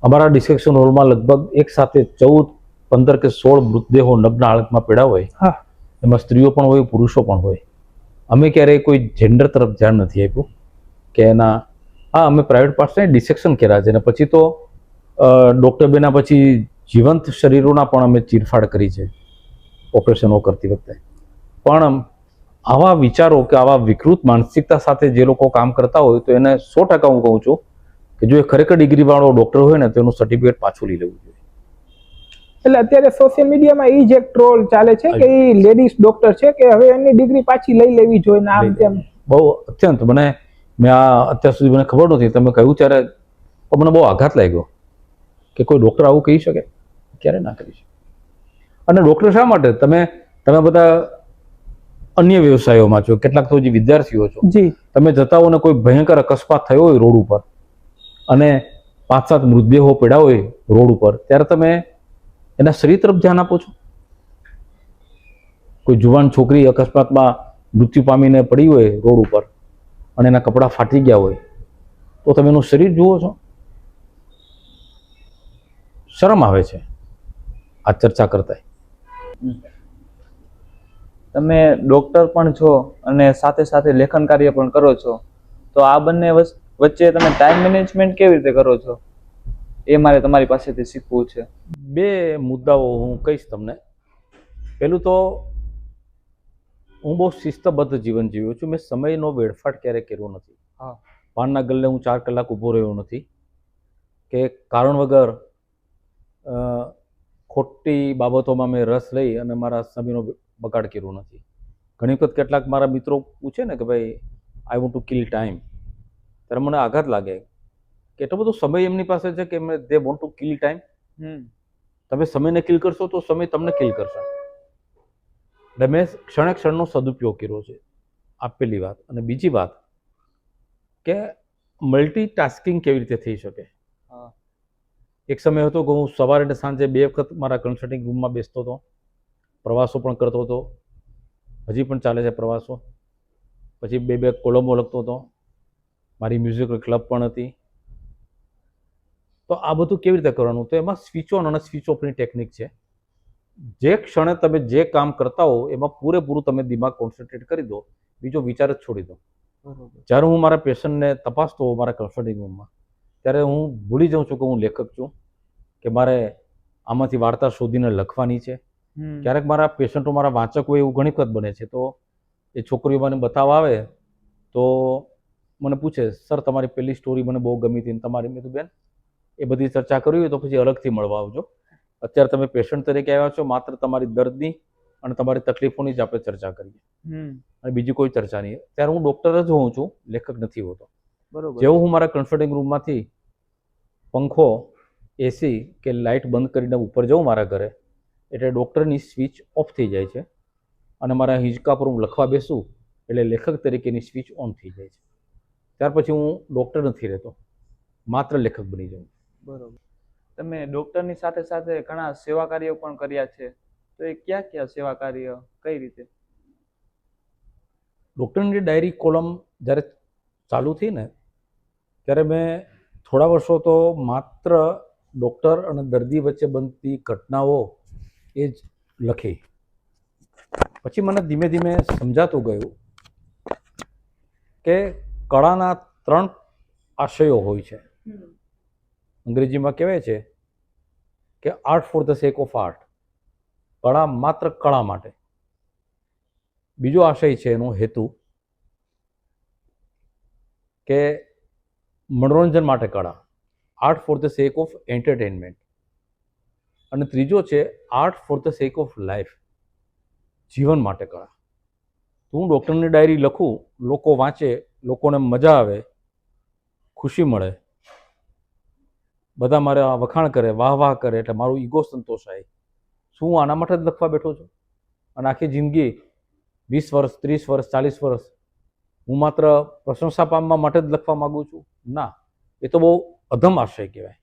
અમારા ડિસેક્શન હોલમાં લગભગ એક સાથે 14, 15 કે 16 મૃતદેહો નગ્ન હાલતમાં પડ્યા હોય, એમાં સ્ત્રીઓ પણ હોય, પુરુષો પણ હોય. અમે ક્યારેય કોઈ જેન્ડર તરફ ધ્યાન નથી આપ્યું કે એના અમે પ્રાઇવેટ પાર્ટ્સને ડિસેક્શન કર્યા છે, અને પછી તો ડૉક્ટર બેના પછી જીવંત શરીરોના પણ અમે ચીરફાડ કરી છે ઓપરેશનો કરતી વખતે. પણ આવા વિચારો કે આવા વિકૃત માનસિકતા સાથે જે લોકો કામ કરતા હોય તો એને 100% હું કહું છું કે જો એ ખરેખર ડિગ્રીવાળો ડૉક્ટર હોય ને તો એનું સર્ટિફિકેટ પાછું લઈ લેવું જોઈએ. એટલે અત્યારે સોશિયલ મીડિયામાં એ જ એક ટ્રોલ ચાલે છે કે એ લેડીઝ ડોક્ટર છે કે હવે એની ડિગ્રી પાછી લઈ લેવી જોઈએ ને આમ તેમ. બહુ અત્યંત મેં આ અત્યાર સુધી મને ખબર નહોતી, તમે કહ્યું ત્યારે મને બહુ આઘાત લાગ્યો કે કોઈ ડૉક્ટર આવું કહી શકે, ક્યારે ના કરી શકે. અને ડૉક્ટર શા માટે? તમે બધા અન્ય વ્યવસાયોમાં છો, કેટલાક તો જે વિદ્યાર્થીઓ છો, તમે જતા હો ને કોઈ ભયંકર અકસ્માત થયો હોય રોડ ઉપર અને 5-7 મૃતદેહો પડ્યા હોય રોડ ઉપર, ત્યારે તમે એના શરીર તરફ ધ્યાન આપો છો? કોઈ જુવાન છોકરી અકસ્માતમાં મૃત્યુ પામીને પડી હોય રોડ ઉપર અને એના કપડાં ફાટી ગયા હોય તો તમે એનું શરીર જુઓ છો? શરમ આવે છે. આ ચર્ચા કરતા. તમે ડૉક્ટર પણ છો અને સાથે સાથે લેખન કાર્ય પણ કરો છો, તો આ બંને વચ્ચે તમે ટાઈમ મેનેજમેન્ટ કેવી રીતે કરો છો એ મારે તમારી પાસેથી શીખવું છે. બે મુદ્દાઓ હું કહીશ તમને. પહેલું તો હું બહુ શિસ્તબદ્ધ જીવન જીવ્યો છું. મેં સમયનો વેડફાટ ક્યારેય કર્યો નથી. હા. પાનના ગલ્લે હું 4 કલાક ઊભો રહ્યો નથી કે કારણ વગર ખોટી બાબતોમાં મેં રસ લઈ અને મારા સમયનો બગાડ કર્યો નથી. ઘણી વખત કેટલાક મારા મિત્રો પૂછે ને કે ભાઈ I want to kill time, ત્યારે મને આઘાત લાગે કે એટલો બધો સમય એમની પાસે છે કે they want to kill time. તમે સમયને કિલ કરશો તો સમય તમને કિલ કરશે. એટલે મેં ક્ષણે ક્ષણનો સદુપયોગ કર્યો છે. આ પહેલી વાત. અને બીજી વાત કે મલ્ટીટાસ્કિંગ કેવી રીતે થઈ શકે. એક સમય હતો કે હું સવારે અને સાંજે 2 વખત મારા કન્સલ્ટિંગ રૂમમાં બેસતો હતો, પ્રવાસો પણ કરતો હતો, હજી પણ ચાલે છે પ્રવાસો, પછી 2 કોલમો લખતો હતો, મારી મ્યુઝિકલ ક્લબ પણ હતી. તો આ બધું કેવી રીતે કરવાનું? તો એમાં સ્વિચ ઓન અને સ્વિચ ઓફની ટેકનિક છે. જે ક્ષણે તમે જે કામ કરતા હો એમાં પૂરેપૂરું તમે દિમાગ કોન્સન્ટ્રેટ કરી દો, બીજો વિચાર જ છોડી દો. જ્યારે હું મારા પેશન્ટને તપાસતો હોઉં મારા કન્સલ્ટિંગ રૂમમાં, ત્યારે હું ભૂલી જાઉં છું કે હું લેખક છું, કે મારે આમાંથી વાર્તા શોધીને લખવાની છે. ક્યારેક મારા પેશન્ટો મારા વાંચક હોય એવું ઘણી વખત બને છે. તો એ છોકરીઓ મને બતાવવા આવે તો મને પૂછે, સર તમારી પહેલી સ્ટોરી મને બહુ ગમી હતી, તમારી. મેં કીધું બેન એ બધી ચર્ચા કરવી હોય તો પછી અલગથી મળવા આવજો. અત્યારે તમે પેશન્ટ તરીકે આવ્યા છો, માત્ર તમારી દર્દની અને તમારી તકલીફોની જ આપણે ચર્ચા કરીએ, અને બીજી કોઈ ચર્ચા નહીં. ત્યારે હું ડૉક્ટર જ હોઉં છું, લેખક નથી હોતો. બરોબર. જેવું હું મારા કન્સલ્ટિંગ રૂમમાંથી પંખો, એસી કે લાઇટ બંધ કરીને ઉપર જાઉં મારા ઘરે, એટલે ડૉક્ટરની સ્વિચ ઓફ થઈ જાય છે અને મારા હિંચકા પર હું લખવા બેસું એટલે લેખક તરીકેની સ્વિચ ઓન થઈ જાય છે. ત્યાર પછી હું ડૉક્ટર નથી રહેતો, માત્ર લેખક બની જાઉં. બરોબર. તમે ડૉક્ટરની સાથે સાથે ઘણા સેવા કાર્યો પણ કર્યા છે, તો એ કયા સેવા કાર્ય, કઈ રીતે? ડૉક્ટરની ડાયરી કોલમ જ્યારે ચાલુ થઈ ને ત્યારે મેં થોડા વર્ષો તો માત્ર ડૉક્ટર અને દર્દી વચ્ચે બનતી ઘટનાઓ એ જ લખી. પછી મને ધીમે ધીમે સમજાતું ગયું કે કળાના 3 આશયો હોય છે. અંગ્રેજીમાં કહેવાય છે કે art for the sec of art, કળા માત્ર કળા માટે. બીજો આશય છે એનો હેતુ કે મનોરંજન માટે કળા, art for the sec of entertainment. અને ત્રીજો છે art for the sec of life, જીવન માટે કળા. તો હું ડૉક્ટરની ડાયરી લખું, લોકો વાંચે, લોકોને મજા આવે, ખુશી મળે, બધા મારા વખાણ કરે, વાહ વાહ કરે, એટલે મારું ઈગો સંતોષાય. શું હું આના માટે જ લખવા બેઠો છું? અને આખી જિંદગી 20 વર્ષ, 30 વર્ષ, 40 વર્ષ હું માત્ર પ્રશંસા પામવા માટે જ લખવા માગું છું? ના, એ તો બહુ અધમ આશય કહેવાય.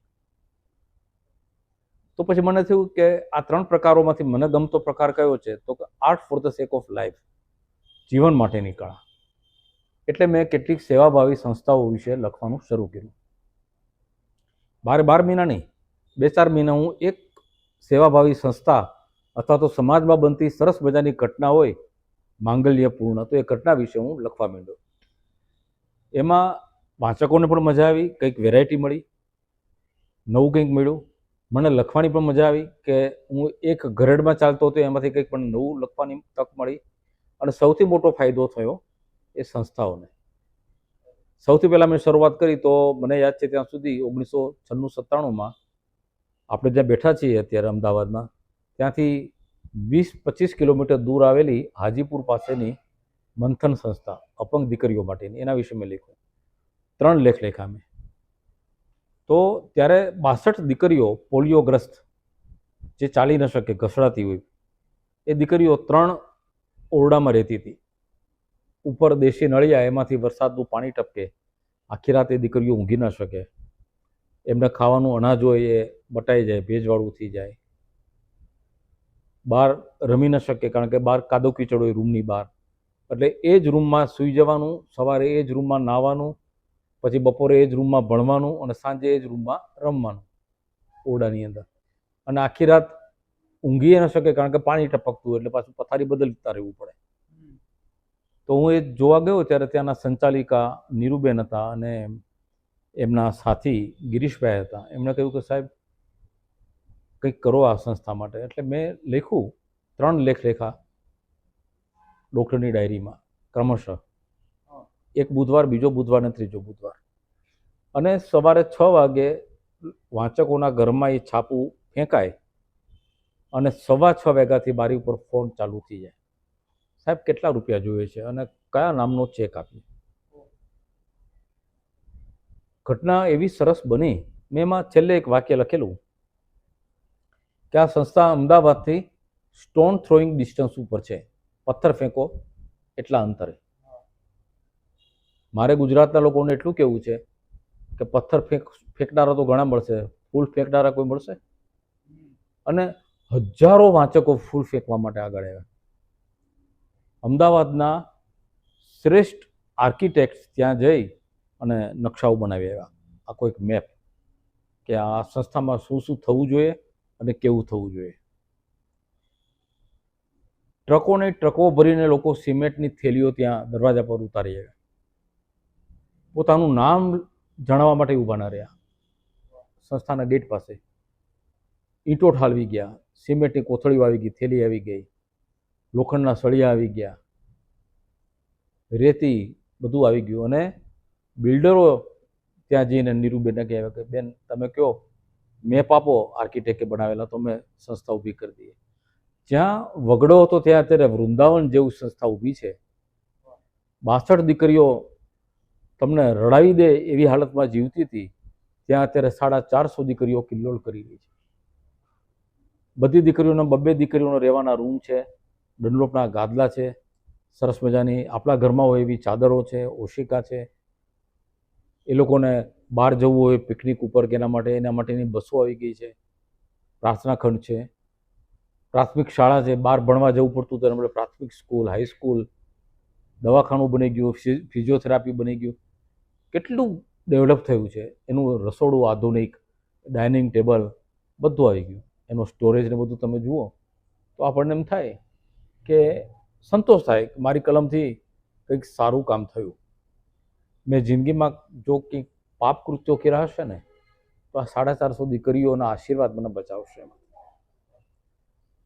તો પછી મને થયું કે આ 3 પ્રકારોમાંથી મને ગમતો પ્રકાર કયો છે? તો કે art for the sec of life, જીવન માટેની કળા. એટલે મેં કેટલીક સેવાભાવી સંસ્થાઓ વિશે લખવાનું શરૂ કર્યું. 12 મહિના નહીં, 2-4 મહિના હું એક સેવાભાવી સંસ્થા અથવા તો સમાજમાં બનતી સરસ મજાની ઘટના હોય માંગલ્યપૂર્ણ, તો એ ઘટના વિશે હું લખવા માંડ્યો. એમાં વાંચકોને પણ મજા આવી, કંઈક વેરાયટી મળી, નવું કંઈક મળ્યું. મને લખવાની પણ મજા આવી કે હું એક ઘરેડમાં ચાલતો હતો એમાંથી કંઈક પણ નવું લખવાની તક મળી. અને સૌથી મોટો ફાયદો થયો એ સંસ્થાઓને. સૌથી પહેલાં મેં શરૂઆત કરી તો મને યાદ છે ત્યાં સુધી 1996-97માં આપણે જ્યાં બેઠા છીએ અત્યારે અમદાવાદમાં, ત્યાંથી 20-25 કિલોમીટર દૂર આવેલી હાજીપુર પાસેની મંથન સંસ્થા, અપંગ દીકરીઓ માટેની, એના વિશે મેં લખ્યું. 3 લેખ લખ્યા મેં. તો ત્યારે 62 દીકરીઓ પોલિયોગ્રસ્ત, જે ચાલી ન શકે, ઘસડાતી હોય, એ દીકરીઓ 3 ઓરડામાં રહેતી હતી. ઉપર દેશી નળિયા, એમાંથી વરસાદનું પાણી ટપકે, આખી રાત એ દીકરીઓ ઊંઘી ન શકે, એમને ખાવાનું અનાજ હોય એ બટાઈ જાય, ભેજવાળું થઈ જાય, બહાર રમી ન શકે કારણ કે બહાર કાદવ કીચડ હોય રૂમની બહાર, એટલે એ જ રૂમમાં સૂઈ જવાનું, સવારે એ જ રૂમમાં નાહવાનું, પછી બપોરે એ જ રૂમમાં ભણવાનું અને સાંજે એ જ રૂમમાં રમવાનું ઓરડાની અંદર. અને આખી રાત ઊંઘી ન શકે, કારણ કે પાણી ટપકતું એટલે પાછું પથારી બદલતા રહેવું પડે. તો હું એ જોવા ગયો ત્યારે ત્યાંના સંચાલિકા નીરુબેન હતા અને એમના સાથી ગિરીશભાઈ હતા. એમણે કહ્યું કે સાહેબ કંઈક કરો આ સંસ્થા માટે. એટલે મેં લખ્યું, 3 લેખ લખ્યા ડૉક્ટરની ડાયરીમાં ક્રમશઃ, એક બુધવાર, બીજો બુધવાર અને ત્રીજો બુધવાર. અને સવારે 6 વાગે વાંચકોના ઘરમાં એ છાપું ફેંકાય અને 6:15 વાગ્યાથી મારી ઉપર ફોન ચાલુ થઈ જાય, સાહેબ કેટલા રૂપિયા જોઈએ છે અને કયા નામનો ચેક આપીએ. ઘટના એવી સરસ બની. મેં એમાં છેલ્લે એક વાક્ય લખેલું કે આ સંસ્થા અમદાવાદથી સ્ટોન થ્રોઈંગ ડિસ્ટન્સ ઉપર છે, પથ્થર ફેંકો એટલા અંતરે. મારે ગુજરાતના લોકોને એટલું કહેવું છે કે પથ્થર ફેંકનારા તો ઘણા મળશે, ફૂલ ફેંકનારા કોઈ મળશે? અને હજારો વાંચકો ફૂલ ફેંકવા માટે આગળ આવ્યા. અમદાવાદના શ્રેષ્ઠ આર્કિટેક્ટ ત્યાં જઈ અને નકશાઓ બનાવી આવ્યા, આખો એક મેપ કે આ સંસ્થામાં શું શું થવું જોઈએ અને કેવું થવું જોઈએ. ટ્રકોને ટ્રકો ભરીને લોકો સિમેન્ટની થેલીઓ ત્યાં દરવાજા પર ઉતારી આવ્યા. પોતાનું નામ જણાવવા માટે ઊભા ના રહ્યા. સંસ્થાના ગેટ પાસે ઈંટો ઠાલવી ગયા, સિમેન્ટની કોથળીઓ આવી ગઈ, થેલી આવી ગઈ, લોખંડના સળિયા આવી ગયા, રેતી બધું આવી ગયું. અને બિલ્ડરો ત્યાં જઈને નીરુબેનને કહેવાય કે બેન તમે કહો, મેપ આપો આર્કિટેક્ટે બનાવેલા, તો અમે સંસ્થા ઊભી કરી દઈએ. જ્યાં વગડો હતો ત્યાં અત્યારે વૃંદાવન જેવું સંસ્થા ઊભી છે. 62 દીકરીઓ તમને રડાવી દે એવી હાલતમાં જીવતી હતી, ત્યાં અત્યારે 450 દીકરીઓ કિલ્લોલ કરી રહી છે. બધી દીકરીઓના 2 દીકરીઓનો રહેવાના રૂમ છે, ડનલોપના ગાદલા છે, સરસ મજાની આપણા ઘરમાં હોય એવી ચાદરો છે, ઓશિકા છે. એ લોકોને બહાર જવું હોય પિકનિક ઉપર કે એના માટેની બસો આવી ગઈ છે. પ્રાર્થના ખંડ છે, પ્રાથમિક શાળા છે, બહાર ભણવા જવું પડતું તો આપણે પ્રાથમિક સ્કૂલ, હાઈસ્કૂલ, દવાખાનું બની ગયું, ફિઝિયોથેરાપી બની ગયું. કેટલું ડેવલપ થયું છે. એનું રસોડું આધુનિક, ડાઇનિંગ ટેબલ બધું આવી ગયું. એનો સ્ટોરેજ ને બધું તમે જુઓ તો આપણને એમ થાય કે સંતોષ થાય કે મારી કલમથી કંઈક સારું કામ થયું. મેં જિંદગીમાં જો કંઈક પાપ કૃત્યો કર્યા હશે ને તો આ 450 દીકરીઓના આશીર્વાદ મને બચાવશે.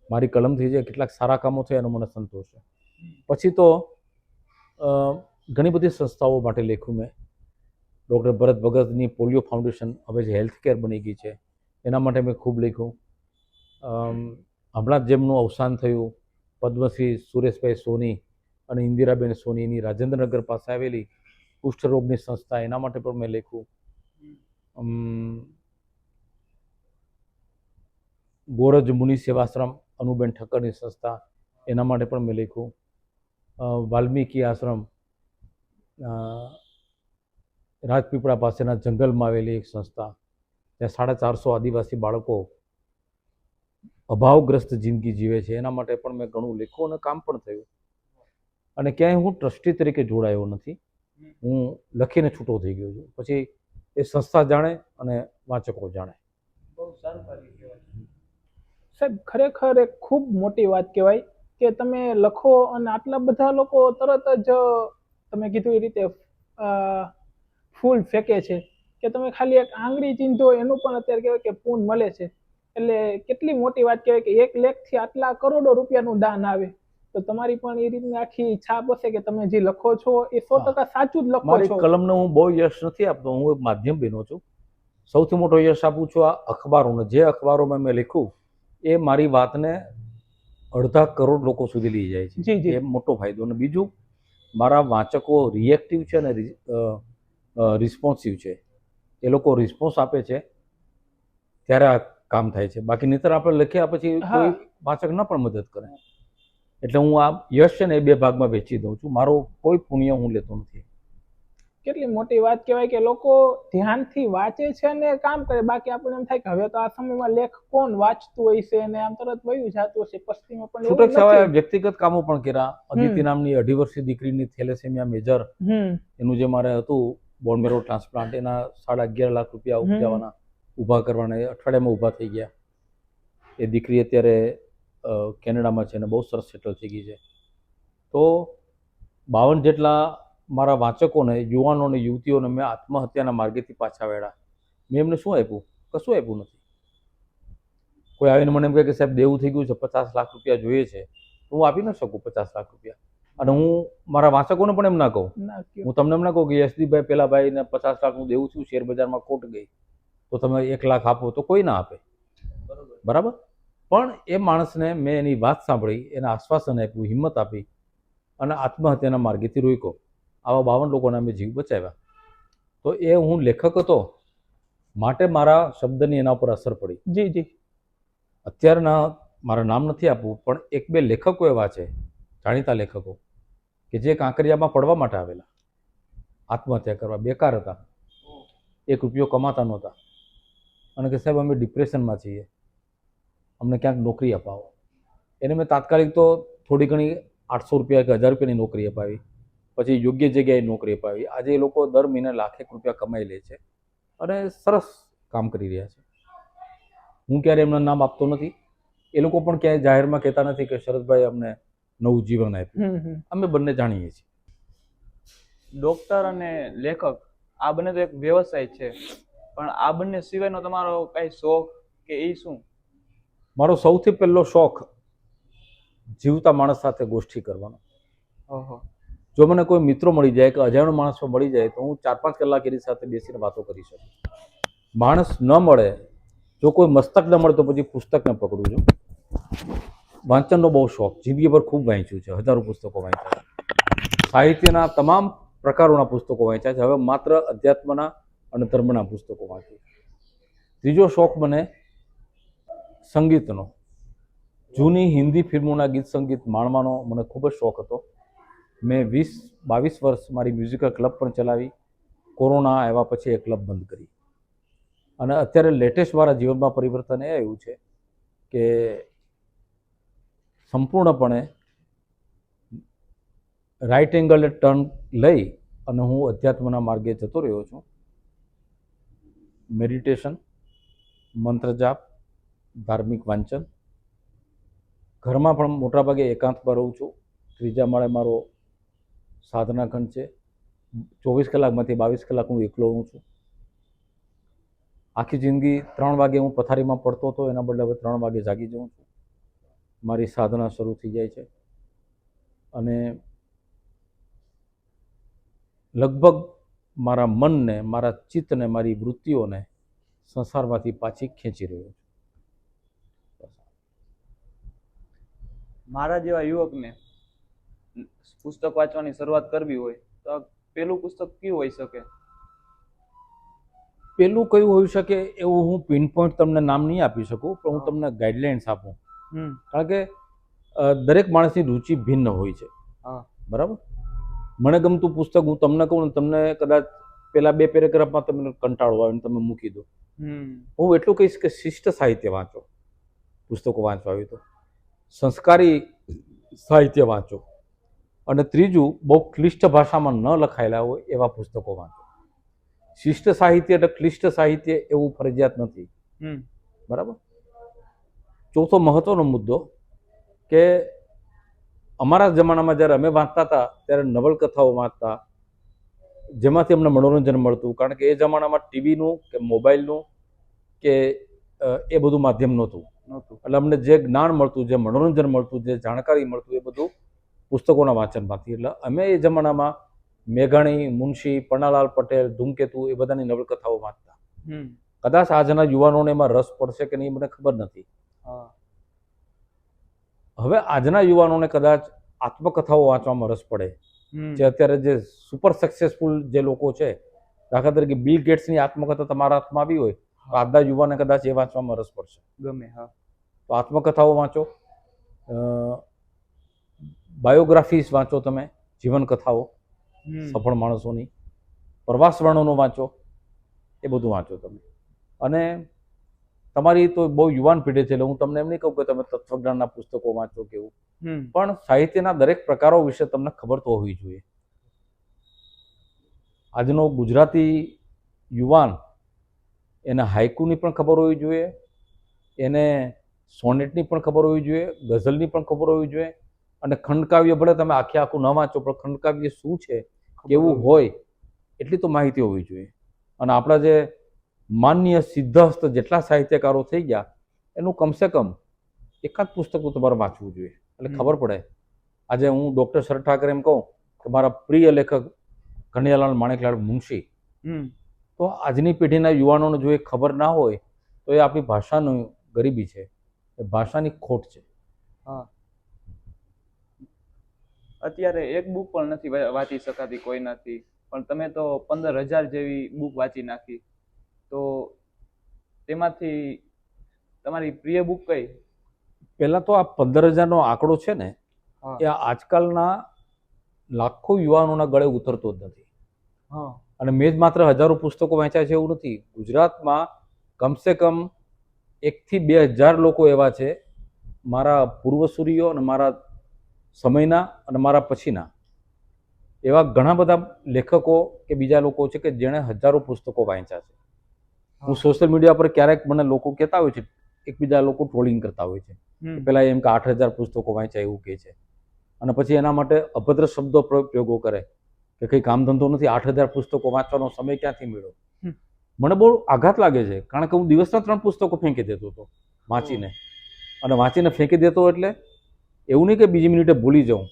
મારી કલમથી જે કેટલાક સારા કામો થયા એનો મને સંતોષ છે. પછી તો ઘણી બધી સંસ્થાઓ માટે લખ્યું મેં. ડૉક્ટર ભરત ભગતની પોલિયો ફાઉન્ડેશન હવે જે હેલ્થ કેર બની ગઈ છે એના માટે મેં ખૂબ લખ્યું. હમણાં જ જેમનું અવસાન થયું, પદ્મશ્રી સુરેશભાઈ સોની અને ઇન્દિરાબેન સોનીની રાજેન્દ્રનગર પાસે આવેલી કુષ્ઠરોગની સંસ્થા, એના માટે પણ મેં લખ્યું. ગોરજ મુનિ સેવાશ્રમ અનુબેન ઠક્કરની સંસ્થા, એના માટે પણ મેં લખ્યું. વાલ્મીકી આશ્રમ રાજપીપળા પાસેના જંગલમાં આવેલી એક સંસ્થા, ત્યાં 450 આદિવાસી બાળકો અભાવગ્રસ્ત જિંદગી જીવે છે, એના માટે પણ મેં ઘણું લખ્યું અને કામ પણ થયું. અને ક્યાંય હું ટ્રસ્ટી તરીકે જોડાયો નથી, હું લખીને છૂટો થઈ ગયો છું. પછી એ સંસ્થા જાણે અને વાંચકો જાણે. બહુ સારું કાર્ય કહેવાય. સાહેબ ખરેખર એક ખૂબ મોટી વાત કહેવાય કે તમે લખો અને આટલા બધા લોકો તરત જ તમે કીધું એ રીતે ફૂલ ફેંકે છે કે તમે ખાલી એક આંગળી ચીંધો એનું પણ અત્યારે કહેવાય કે પૂન મળે છે. એટલે કેટલી મોટી વાત કહેવાય કે 1 લેખથી આટલા કરોડો રૂપિયાનું દાન આવે. તો તમારી પણ એ રીતની આખી છાપ હશે કે તમે જે લખો છો એ 100% સાચું જ લખો મારી છો. કલમને હું બહુ યશ નથી આપતો, હું એક માધ્યમ બન્યો છું. સૌથી મોટો યશ આપું છું આ અખબારોને. જે અખબારોમાં મેં લખ્યું એ મારી વાતને 2.5 કરોડ લોકો સુધી લઈ જાય છે. જી, જી. એ મોટો ફાયદો. અને બીજું, મારા વાંચકો રિએક્ટિવ છે અને રિસ્પોન્સિવ છે. એ લોકો રિસ્પોન્સ આપે છે ત્યારે આ કામ થાય છે. બાકી નહીંતર આપણે લખ્યા પછી કોઈ વાચક ન પણ મદદ કરે. એટલે હું આ યશ છે ને એ 2 ભાગમાં વહેંચી દઉં છું. મારો કોઈ પુણ્ય હું લેતો નથી. કેટલી મોટી વાત કહેવાય કે લોકો ધ્યાનથી વાંચે છે અને કામ કરે. બાકી આપણને એમ થાય કે હવે તો આ સમયમાં લેખ કોણ વાંચતું હોય છે અને આમ તરત વયું જતું હશે. પશ્ચિમમાં પણ એવું છૂટક છવાયા નથી. વ્યક્તિગત કામો પણ કર્યા. અદિતિ નામની 2.5 વર્ષની દીકરીની થેલેસેમિયા મેજર, એનું જે મારે હતું બોન મેરો ટ્રાન્સપ્લાન્ટ, એના 11.5 લાખ રૂપિયા ઉપજાવાના ઊભા કરવાના, અઠવાડિયામાં ઊભા થઈ ગયા. એ દીકરી અત્યારે કેનેડામાં છે અને બહુ સરસ સેટલ થઈ ગઈ છે. તો 52 જેટલા મારા વાચકોને, યુવાનોને, યુવતીઓને મેં આત્મહત્યાના માર્ગેથી પાછા વાળ્યા. મેં એમને શું આપ્યું? કશું આપ્યું નથી. કોઈ આવીને મને એમ કહે કે સાહેબ દેવું થઈ ગયું છે, 50 લાખ રૂપિયા જોઈએ છે, તો હું આપી ન શકું 50 લાખ રૂપિયા. અને હું મારા વાચકોને પણ એમ ના કહું, ના કયો. હું તમને એમ ના કહું કે યશદીપભાઈ પેલા ભાઈને 50 લાખનું દેવું છું, શેર બજારમાં ખોટ ગઈ, તો તમે 1 લાખ આપો, તો કોઈ ના આપે. બરાબર. પણ એ માણસને મેં એની વાત સાંભળી, એને આશ્વાસન આપ્યું, હિંમત આપી અને આત્મહત્યાના માર્ગેથી રોક્યો. આવા 52 લોકોના મેં જીવ બચાવ્યા. તો એ હું લેખક હતો માટે મારા શબ્દની એના ઉપર અસર પડી. જી જી. અત્યારના મારા નામ નથી આપવું, પણ 1-2 લેખકો એવા છે, જાણીતા લેખકો, કે જે કાંકરિયામાં પડવા માટે આવેલા, આત્મહત્યા કરવા, બેકાર હતા, 1 રૂપિયો કમાતા નહોતા, અને કે સાહેબ અમે ડિપ્રેશનમાં છીએ, અમને ક્યાંક નોકરી અપાવો. એને મેં તાત્કાલિક તો થોડી ઘણી 800 રૂપિયા કે 1000 રૂપિયાની નોકરી અપાવી, પછી યોગ્ય જગ્યાએ નોકરી અપાવી. આજે એ લોકો દર મહિને લાખેક રૂપિયા કમાઈ લે છે અને સરસ કામ કરી રહ્યા છે. હું ક્યારે એમના નામ આપતો નથી. એ લોકો પણ ક્યાંય જાહેરમાં કહેતા નથી કે શરદભાઈ અમને નવું જીવન આપ્યું. અમે બંને જાણીએ છીએ. ડોક્ટર અને લેખક આ બંને તો એક વ્યવસાય છે, પણ આ બંને સિવાયનો તમારો કઈ શોખ કે એ શું? મારો સૌથી પહેલો શોખ જીવતા માણસ સાથે ગોષ્ઠી કરવાનો. ઓહો. જો મને કોઈ મિત્રો મળી જાય કે અજાણ્યો માણસ મળી જાય તો હું 4-5 કલાક એની સાથે બેસીને વાતો કરી શકું. માણસ ન મળે, જો કોઈ મસ્તક ન મળે તો પછી પુસ્તકને પકડું છું. વાંચનનો બહુ શોખ, જિંદગીભર ખૂબ વાંચ્યું છે, હજારો પુસ્તકો વાંચ્યા છે. સાહિત્યના તમામ પ્રકારોના પુસ્તકો વાંચ્યા છે. હવે માત્ર અધ્યાત્મના અને ધર્મના પુસ્તકો વાંચું. ત્રીજો શોખ મને સંગીતનો, જૂની હિન્દી ફિલ્મોના ગીત સંગીત માણવાનો મને ખૂબ જ શોખ હતો. મેં 20-22 વર્ષ મારી મ્યુઝિકલ ક્લબ પણ ચલાવી. કોરોના આવ્યા પછી એ ક્લબ બંધ કરી. અને અત્યારે લેટેસ્ટ મારા જીવનમાં પરિવર્તન એ આવ્યું છે કે સંપૂર્ણપણે રાઇટ એંગલે ટર્ન લઈ અને હું અધ્યાત્મના માર્ગે જતો રહ્યો છું. મેડિટેશન, મંત્ર જાપ, ધાર્મિક વાંચન. ઘરમાં પણ મોટાભાગે એકાંતમાં રહું છું. 3જા માળે મારો સાધના ખંડ છે. 24 કલાકમાંથી 22 કલાક હું એકલો હું છું. આખી જિંદગી 3 વાગે હું પથારીમાં પડતો હતો, એના બદલે હવે 3 વાગે જાગી જાઉં છું. મારી સાધના શરૂ થઈ જાય છે અને લગભગ મારા મનને, મારા ચિત્તને, મારી વૃત્તિઓને સંસારમાંથી પાછી ખેંચી રહ્યો છું. મારા જેવા યુવકને પુસ્તક વાંચવાની શરૂઆત કરવી હોય તો પેલું પુસ્તક કયું હોઈ શકે? પેલું કયું હોઈ શકે એવું હું પિનપોઈન્ટ તમને નામ નહીં આપી શકું, પણ હું તમને ગાઈડલાઇન્સ આપું. કારણ કે દરેક માણસની રુચિ ભિન્ન હોય છે. બરાબર. મને ગમતું પુસ્તક હું તમને કહું ને, તમને કદાચ પેલા 2 પેરેગ્રાફમાં તમને કંટાળો આવે ને તમે મૂકી દો. હું એટલું કહીશ કે શિષ્ટ સાહિત્ય વાંચો, પુસ્તકો વાંચવા આવ્યું તો સંસ્કારી સાહિત્ય વાંચો. અને ત્રીજું, બહુ ક્લિષ્ટ ભાષામાં ન લખાયેલા હોય એવા પુસ્તકો વાંચો. શિષ્ટ સાહિત્ય એટલે ક્લિષ્ટ સાહિત્ય એવું ફરજિયાત નથી. બરાબર. ચોથો મહત્વનો મુદ્દો કે અમારા જમાનામાં જ્યારે અમે વાંચતા હતા ત્યારે નવલકથાઓ વાંચતા, જેમાંથી અમને મનોરંજન મળતું. કારણ કે એ જમાનામાં ટીવીનું કે મોબાઈલનું કે એ બધું માધ્યમ નહોતું. એટલે અમને જે જ્ઞાન મળતું, જે મનોરંજન મળતું, જે જાણકારી મળતું, એ બધું પુસ્તકોના વાંચનમાંથી. એટલે અમે એ જમાનામાં મેઘાણી, મુનશી, પન્નાલાલ પટેલ, ધૂમકેતુ એ બધાની નવલકથાઓ વાંચતા. કદાચ આજના યુવાનોને એમાં રસ પડશે કે નહીં મને ખબર નથી. હવે આજના યુવાનોને કદાચ આત્મકથાઓ વાંચવામાં રસ પડે. જે અત્યારે જે સુપર સક્સેસફુલ જે લોકો છે, દાખલા તરીકે બિલ ગેટ્સની આત્મકથા તમારા હાથમાં આવી હોય તો આજના યુવાને કદાચ એ વાંચવામાં રસ પડશે. ગમે. હા. તો આત્મકથાઓ વાંચો, બાયોગ્રાફીઝ વાંચો, તમે જીવનકથાઓ સફળ માણસોની, પ્રવાસ વર્ણનો વાંચો, એ બધું વાંચો તમે. અને તમારી તો બહુ યુવાન પેઢી છે એટલે હું તમને એમ નહીં કહું કે તમે તત્વજ્ઞાનના પુસ્તકો વાંચો કે એવું, પણ સાહિત્યના દરેક પ્રકારો વિશે તમને ખબર તો હોવી જોઈએ. આજનો ગુજરાતી યુવાન એને હાઇકુની પણ ખબર હોવી જોઈએ, એને સોનેટની પણ ખબર હોવી જોઈએ, ગઝલની પણ ખબર હોવી જોઈએ, અને ખંડકાવ્ય ભલે તમે આખે આખું ન વાંચો પણ ખંડકાવ્ય શું છે કેવું હોય એટલી તો માહિતી હોવી જોઈએ. અને આપણા જે માનનીય સિદ્ધહસ્ત જેટલા સાહિત્યકારો થઈ ગયા એનું કમસે કમ એકાદ પુસ્તક તો તમારે વાંચવું જોઈએ એટલે ખબર પડે. આજે હું ડૉક્ટર શરદ ઠાકરે એમ કહું કે મારા પ્રિય લેખક કનૈયાલાલ માણેકલાલ મુનશી, તો આજની પેઢીના યુવાનોને જો એ ખબર ના હોય તો એ આપણી ભાષાની ગરીબી છે, એ ભાષાની ખોટ છે. હા, અત્યારે એક બુક પણ નથી વાંચી શકાતી કોઈ નથી, પણ તમે તો 15,000 જેવી બુક વાંચી નાખી. તો તેમાંથી તમારી પ્રિય બુક કઈ? પહેલાં તો આ 15,000નો આંકડો છે ને હા. એ આજકાલના લાખો યુવાનોના ગળે ઉતરતો જ નથી. હા. અને મેં જ માત્ર હજારો પુસ્તકો વાંચ્યા છે એવું નથી. ગુજરાતમાં કમસે કમ 1,000 થી 2,000 લોકો એવા છે, મારા પૂર્વસૂરીઓ અને મારા સમયના અને મારા પછીના એવા ઘણા બધા લેખકો કે બીજા લોકો છે કે જેણે હજારો પુસ્તકો વાંચ્યા છે. હું સોશિયલ મીડિયા પર ક્યારેક મને લોકો કહેતા હોય છે, એકબીજા લોકો ટ્રોલિંગ કરતા હોય છે, પેલા એમ કે 8,000 પુસ્તકો વાંચ્યા એવું કહે છે, અને પછી એના માટે અભદ્ર શબ્દો પ્રયોગો કરે કે કંઈ કામ ધંધો નથી, 8,000 પુસ્તકો વાંચવાનો સમય ક્યાંથી મળ્યો. મને બહુ આઘાત લાગે છે, કારણ કે હું દિવસના 3 પુસ્તકો ફેંકી દેતો હતો વાંચીને. અને વાંચીને ફેંકી દેતો એટલે એવું નહીં કે બીજી મિનિટે ભૂલી જાઉં.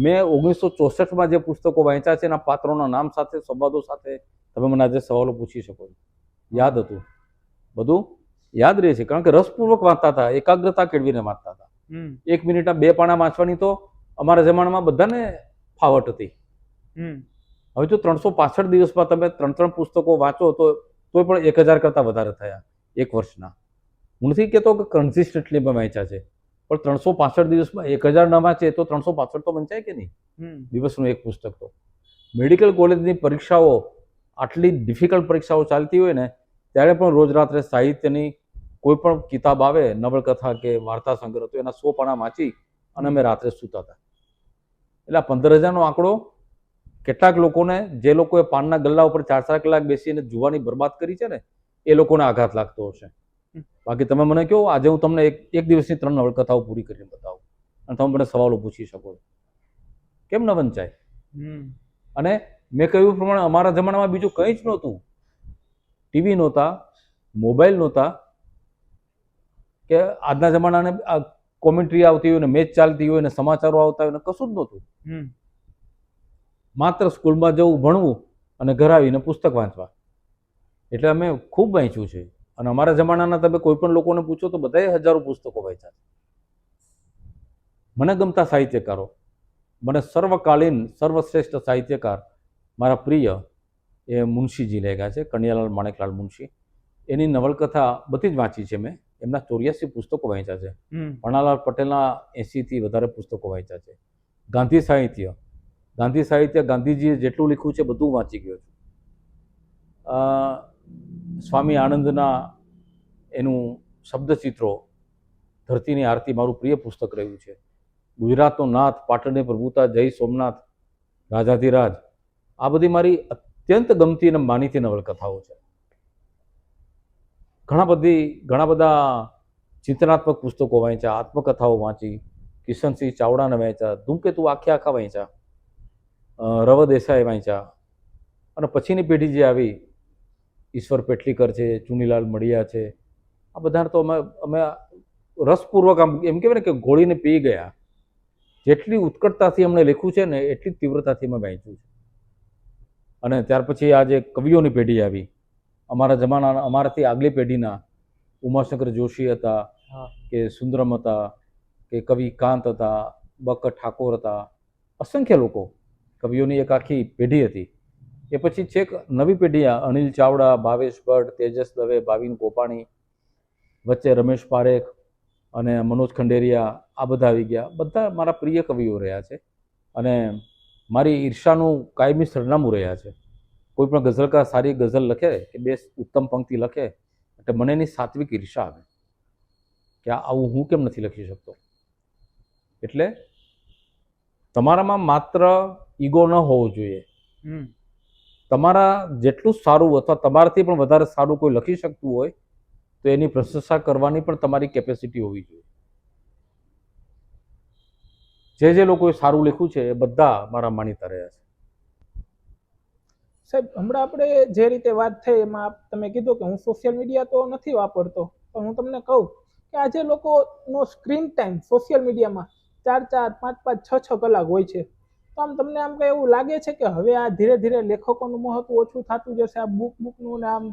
મેં 1964માં જે પુસ્તકો વાંચ્યા છે એના પાત્રોના નામ સાથે, સંવાદો સાથે તમે મને આજે સવાલો પૂછી શકો છો. યાદ હતું, બધું યાદ રહે છે, કારણ કે રસપૂર્વક વાંચતા હતા, એકાગ્રતા કેળવીને વાંચતા હતા. 1 મિનિટના 2 પાના વાંચવાની તો અમારા જમાનામાં બધાને ફાવટ હતી. હવે જો 365 દિવસમાં તમે 3 પુસ્તકો વાંચો તોય પણ 1,000 કરતાં વધારે થયા એક વર્ષના. હું નથી કહેતો કે કન્સિસ્ટન્ટલી મેં વાંચ્યા છે, પણ 365 દિવસમાં 1,000 ન વાંચે તો 365 તો વંચાય કે નહીં? દિવસનું એક પુસ્તક તો. મેડિકલ કોલેજની પરીક્ષાઓ, આટલી ડિફિકલ્ટ પરીક્ષાઓ ચાલતી હોય ને ત્યારે પણ રોજ રાત્રે સાહિત્યની કોઈ પણ કિતાબ આવે, નવલકથા કે વાર્તા સંગ્રહ, તો એના 100 પાના વાંચી અને અમે રાત્રે સૂતા હતા. એટલે આ 15,000નો આંકડો કેટલાક લોકોને, જે લોકોએ પાનના ગલ્લા ઉપર 4-4 કલાક બેસીને જુવાની બરબાદ કરી છે ને, એ લોકોને આઘાત લાગતો હશે. બાકી તમે મને કહો, આજે હું તમને એક દિવસની 3 નવલકથાઓ પૂરી કરીને બતાવું અને તમે મને સવાલો પૂછી શકો, કેમ ન વંચાય? અને મેં કહ્યું પ્રમાણે અમારા જમાનામાં બીજું કંઈ જ નહોતું. ટીવી નહોતા, મોબાઈલ નહોતા, કે આજના જમાનાને આ કોમેન્ટ્રી આવતી હોય ને, મેચ ચાલતી હોય ને, સમાચારો આવતા હોય ને, કશું જ નહોતું. માત્ર સ્કૂલમાં જવું, ભણવું અને ઘર આવીને પુસ્તક વાંચવા. એટલે અમે ખૂબ વાંચ્યું છે. અને અમારા જમાનાના તમે કોઈ પણ લોકોને પૂછો તો બધાએ હજારો પુસ્તકો વાંચ્યા છે. મને ગમતા સાહિત્યકારો, મને સર્વકાલીન સર્વશ્રેષ્ઠ સાહિત્યકાર મારા પ્રિય એ મુનશીજી લાગ્યા છે, કનૈયાલાલ માણેકલાલ મુનશી. એની નવલકથા બધી જ વાંચી છે મેં. એમના 84 પુસ્તકો વાંચ્યા છે. પન્નાલાલ પટેલના 80 થી વધારે પુસ્તકો વાંચ્યા છે. ગાંધી સાહિત્ય, ગાંધીજીએ જેટલું લખ્યું છે બધું વાંચી ગયો છું. સ્વામી આનંદના એનું શબ્દચિત્રો, ધરતીની આરતી મારું પ્રિય પુસ્તક રહ્યું છે. ગુજરાતનો નાથ, પાટણની પ્રભુતા, જય સોમનાથ, રાજાધિરાજ, આ બધી મારી અત્યંત ગમતી અને માનીતી નવલકથાઓ છે. ઘણા બધા ચિંતનાત્મક પુસ્તકો વાંચ્યા, આત્મકથાઓ વાંચી, કિશનસિંહ ચાવડાને વાંચ્યા, ધૂમકેતુ આખા વાંચ્યા, રવ દેસાઈ વાંચ્યા. અને પછીની પેઢી જે આવી, ઈશ્વર પેટલીકર છે, ચુનીલાલ મડિયા છે, આ બધાને તો અમે રસપૂર્વક આમ એમ કહેવાય ને કે ઘોળીને પી ગયા. જેટલી ઉત્કટતાથી અમને લખ્યું છે ને એટલી તીવ્રતાથી અમે વાંચ્યું છે. અને ત્યાર પછી આ જે કવિઓની પેઢી આવી, અમારા જમાનાના, અમારાથી આગલી પેઢીના ઉમાશંકર જોશી હતા, કે સુંદરમ હતા, કે કવિ કાંત હતા, બક ઠાકોર હતા, અસંખ્ય લોકો, કવિઓની એક આખી પેઢી હતી. એ પછી છેક નવી પેઢી, અનિલ ચાવડા, ભાવેશ ભટ્ટ, તેજસ દવે, ભાવિન કોપાણી, વચ્ચે રમેશ પારેખ અને મનોજ ખંડેરિયા, આ બધા આવી ગયા. બધા મારા પ્રિય કવિઓ રહ્યા છે અને મારી ઈર્ષાનું કાયમી સરનામું રહ્યા છે. કોઈ પણ ગઝલકાર સારી ગઝલ લખે કે 2 ઉત્તમ પંક્તિ લખે એટલે મને એની સાત્વિક ઈર્ષા આવે કે આવું હું કેમ નથી લખી શકતો. એટલે તમારામાં માત્ર ઈગો ન હોવો જોઈએ. તમારા જેટલું સારું અથવા તમારાથી પણ વધારે સારું કોઈ લખી શકતું હોય તો એની પ્રશંસા કરવાની પણ તમારી કેપેસિટી હોવી જોઈએ. જે લોકોએ સારું લખ્યું છે એ બધા મારા માનીતા રહ્યા છે. સાહેબ, હમણાં આપણે જે રીતે વાત થઈ એમાં તમે કીધું કે હું સોશિયલ મીડિયા તો નથી વાપરતો, પણ હું તમને કહું કે આજે લોકોનો સ્ક્રીન ટાઈમ સોશિયલ મીડિયામાં 4-4, 5-5, 6-6 કલાક હોય છે. તો આમ તમને આમ કઈ એવું લાગે છે કે હવે આ ધીરે ધીરે લેખકોનું મહત્વ ઓછું થતું જશે, આ બુકનું ને આમ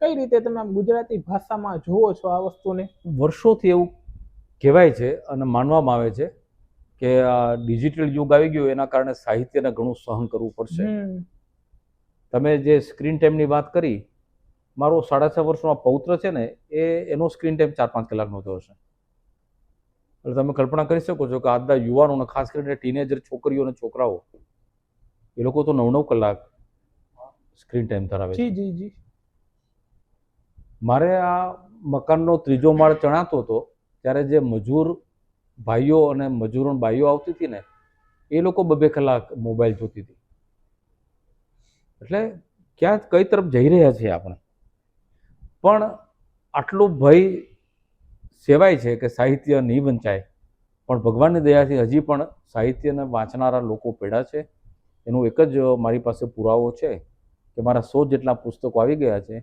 કઈ રીતે તમે આમ ગુજરાતી ભાષામાં જોવો છો આ વસ્તુને? વર્ષોથી એવું કહેવાય છે અને માનવામાં આવે છે કે આ ડિજિટલ યુગ આવી ગયો એના કારણે સાહિત્યને ઘણું સહન કરવું પડશે. તમે જે સ્ક્રીન ટાઈમની વાત કરી, મારો 6.5 વર્ષનો પૌત્ર છે ને એનો સ્ક્રીન ટાઈમ 4-5 કલાકનો થયો હશે. એટલે તમે કલ્પના કરી શકો છો કે આજના યુવાનોને, ખાસ કરીને ટીનેજર છોકરીઓ અને છોકરાઓ, એ લોકો તો 9-9 કલાક સ્ક્રીન ટાઈમ ધરાવે છે. જી જી. મારે આ મકાનનો 3જો માળ ચણાતો હતો ત્યારે જે મજૂર ભાઈઓ અને મજૂરો બાઈઓ આવતી હતી ને, એ લોકો 2-2 કલાક મોબાઈલ જોતી હતી. એટલે ક્યાં કઈ તરફ જઈ રહ્યા છીએ આપણે? પણ આટલું ભય સેવાય છે કે સાહિત્ય નહીં વંચાય, પણ ભગવાનની દયાથી હજી પણ સાહિત્યને વાંચનારા લોકો પેડા છે. એનું એક જ મારી પાસે પુરાવો છે કે મારા 100 જેટલા પુસ્તકો આવી ગયા છે.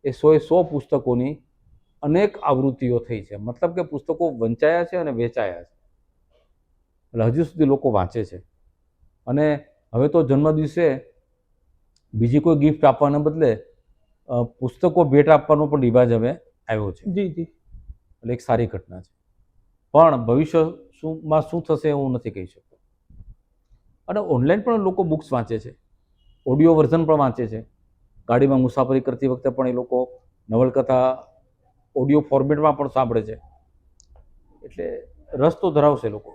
એ 100 પુસ્તકોની અનેક આવૃત્તિઓ થઈ છે. મતલબ કે પુસ્તકો વંચાયા છે અને વેચાયા છે. એટલે હજુ સુધી લોકો વાંચે છે. અને હવે તો જન્મદિવસે બીજી કોઈ ગિફ્ટ આપવાને બદલે પુસ્તકો ભેટ આપવાનો પણ રિવાજ હવે આવ્યો છે. જી જી. એટલે એક સારી ઘટના છે. પણ ભવિષ્યમાં શું થશે હું નથી કહી શકતો. અને ઓનલાઈન પણ લોકો બુક્સ વાંચે છે, ઓડિયો વર્ઝન પણ વાંચે છે. ગાડીમાં મુસાફરી કરતી વખતે પણ એ લોકો નવલકથા ઓડિયો ફોર્મેટમાં પણ સાંભળે છે. એટલે રસ તો ધરાવશે લોકો.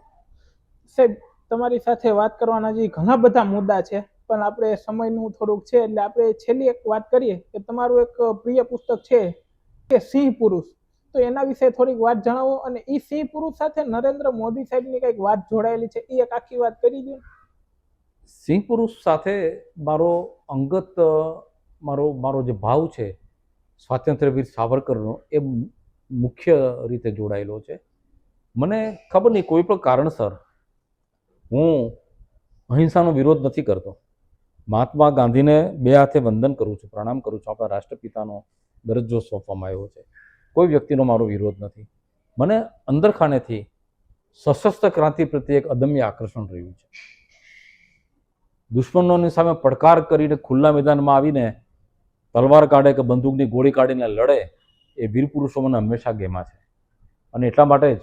સાહેબ, તમારી સાથે વાત કરવાના જે ઘણા બધા મુદ્દા છે, પણ આપણે સમયનું થોડુંક છે એટલે આપણે છેલ્લી એક વાત કરીએ કે તમારું એક પ્રિય પુસ્તક છે કે સિંહ પુરુષ, તો એના વિશે થોડીક વાત જણાવો. અને એ સિંહ પુરુષ સાથે નરેન્દ્ર મોદી સાહેબની કંઈક વાત જોડાયેલી છે, એ એક આખી વાત કરી દો. સિંહ પુરુષ સાથે મારો અંગત મારો જે ભાવ છે સ્વાતંત્ર્યવીર સાવરકરનો, એ મુખ્ય રીતે જોડાયેલો છે. મને ખબર નહીં, કોઈ પણ કારણસર હું અહિંસાનો વિરોધ નથી કરતો. મહાત્મા ગાંધીને 2 હાથે વંદન કરું છું, પ્રણામ કરું છું. આપણા રાષ્ટ્રપિતાનો દરજ્જો સોંપવામાં આવ્યો છે. કોઈ વ્યક્તિનો મારો વિરોધ નથી. મને અંદરખાનેથી સશસ્ત્ર ક્રાંતિ પ્રત્યે એક અદમ્ય આકર્ષણ રહ્યું છે. દુશ્મનોની સામે પડકાર કરીને ખુલ્લા મેદાનમાં આવીને તલવાર કાઢે કે બંદૂકની ગોળી કાઢીને લડે, એ વીર પુરુષો મને હંમેશા ગમ્યા છે. અને એટલા માટે જ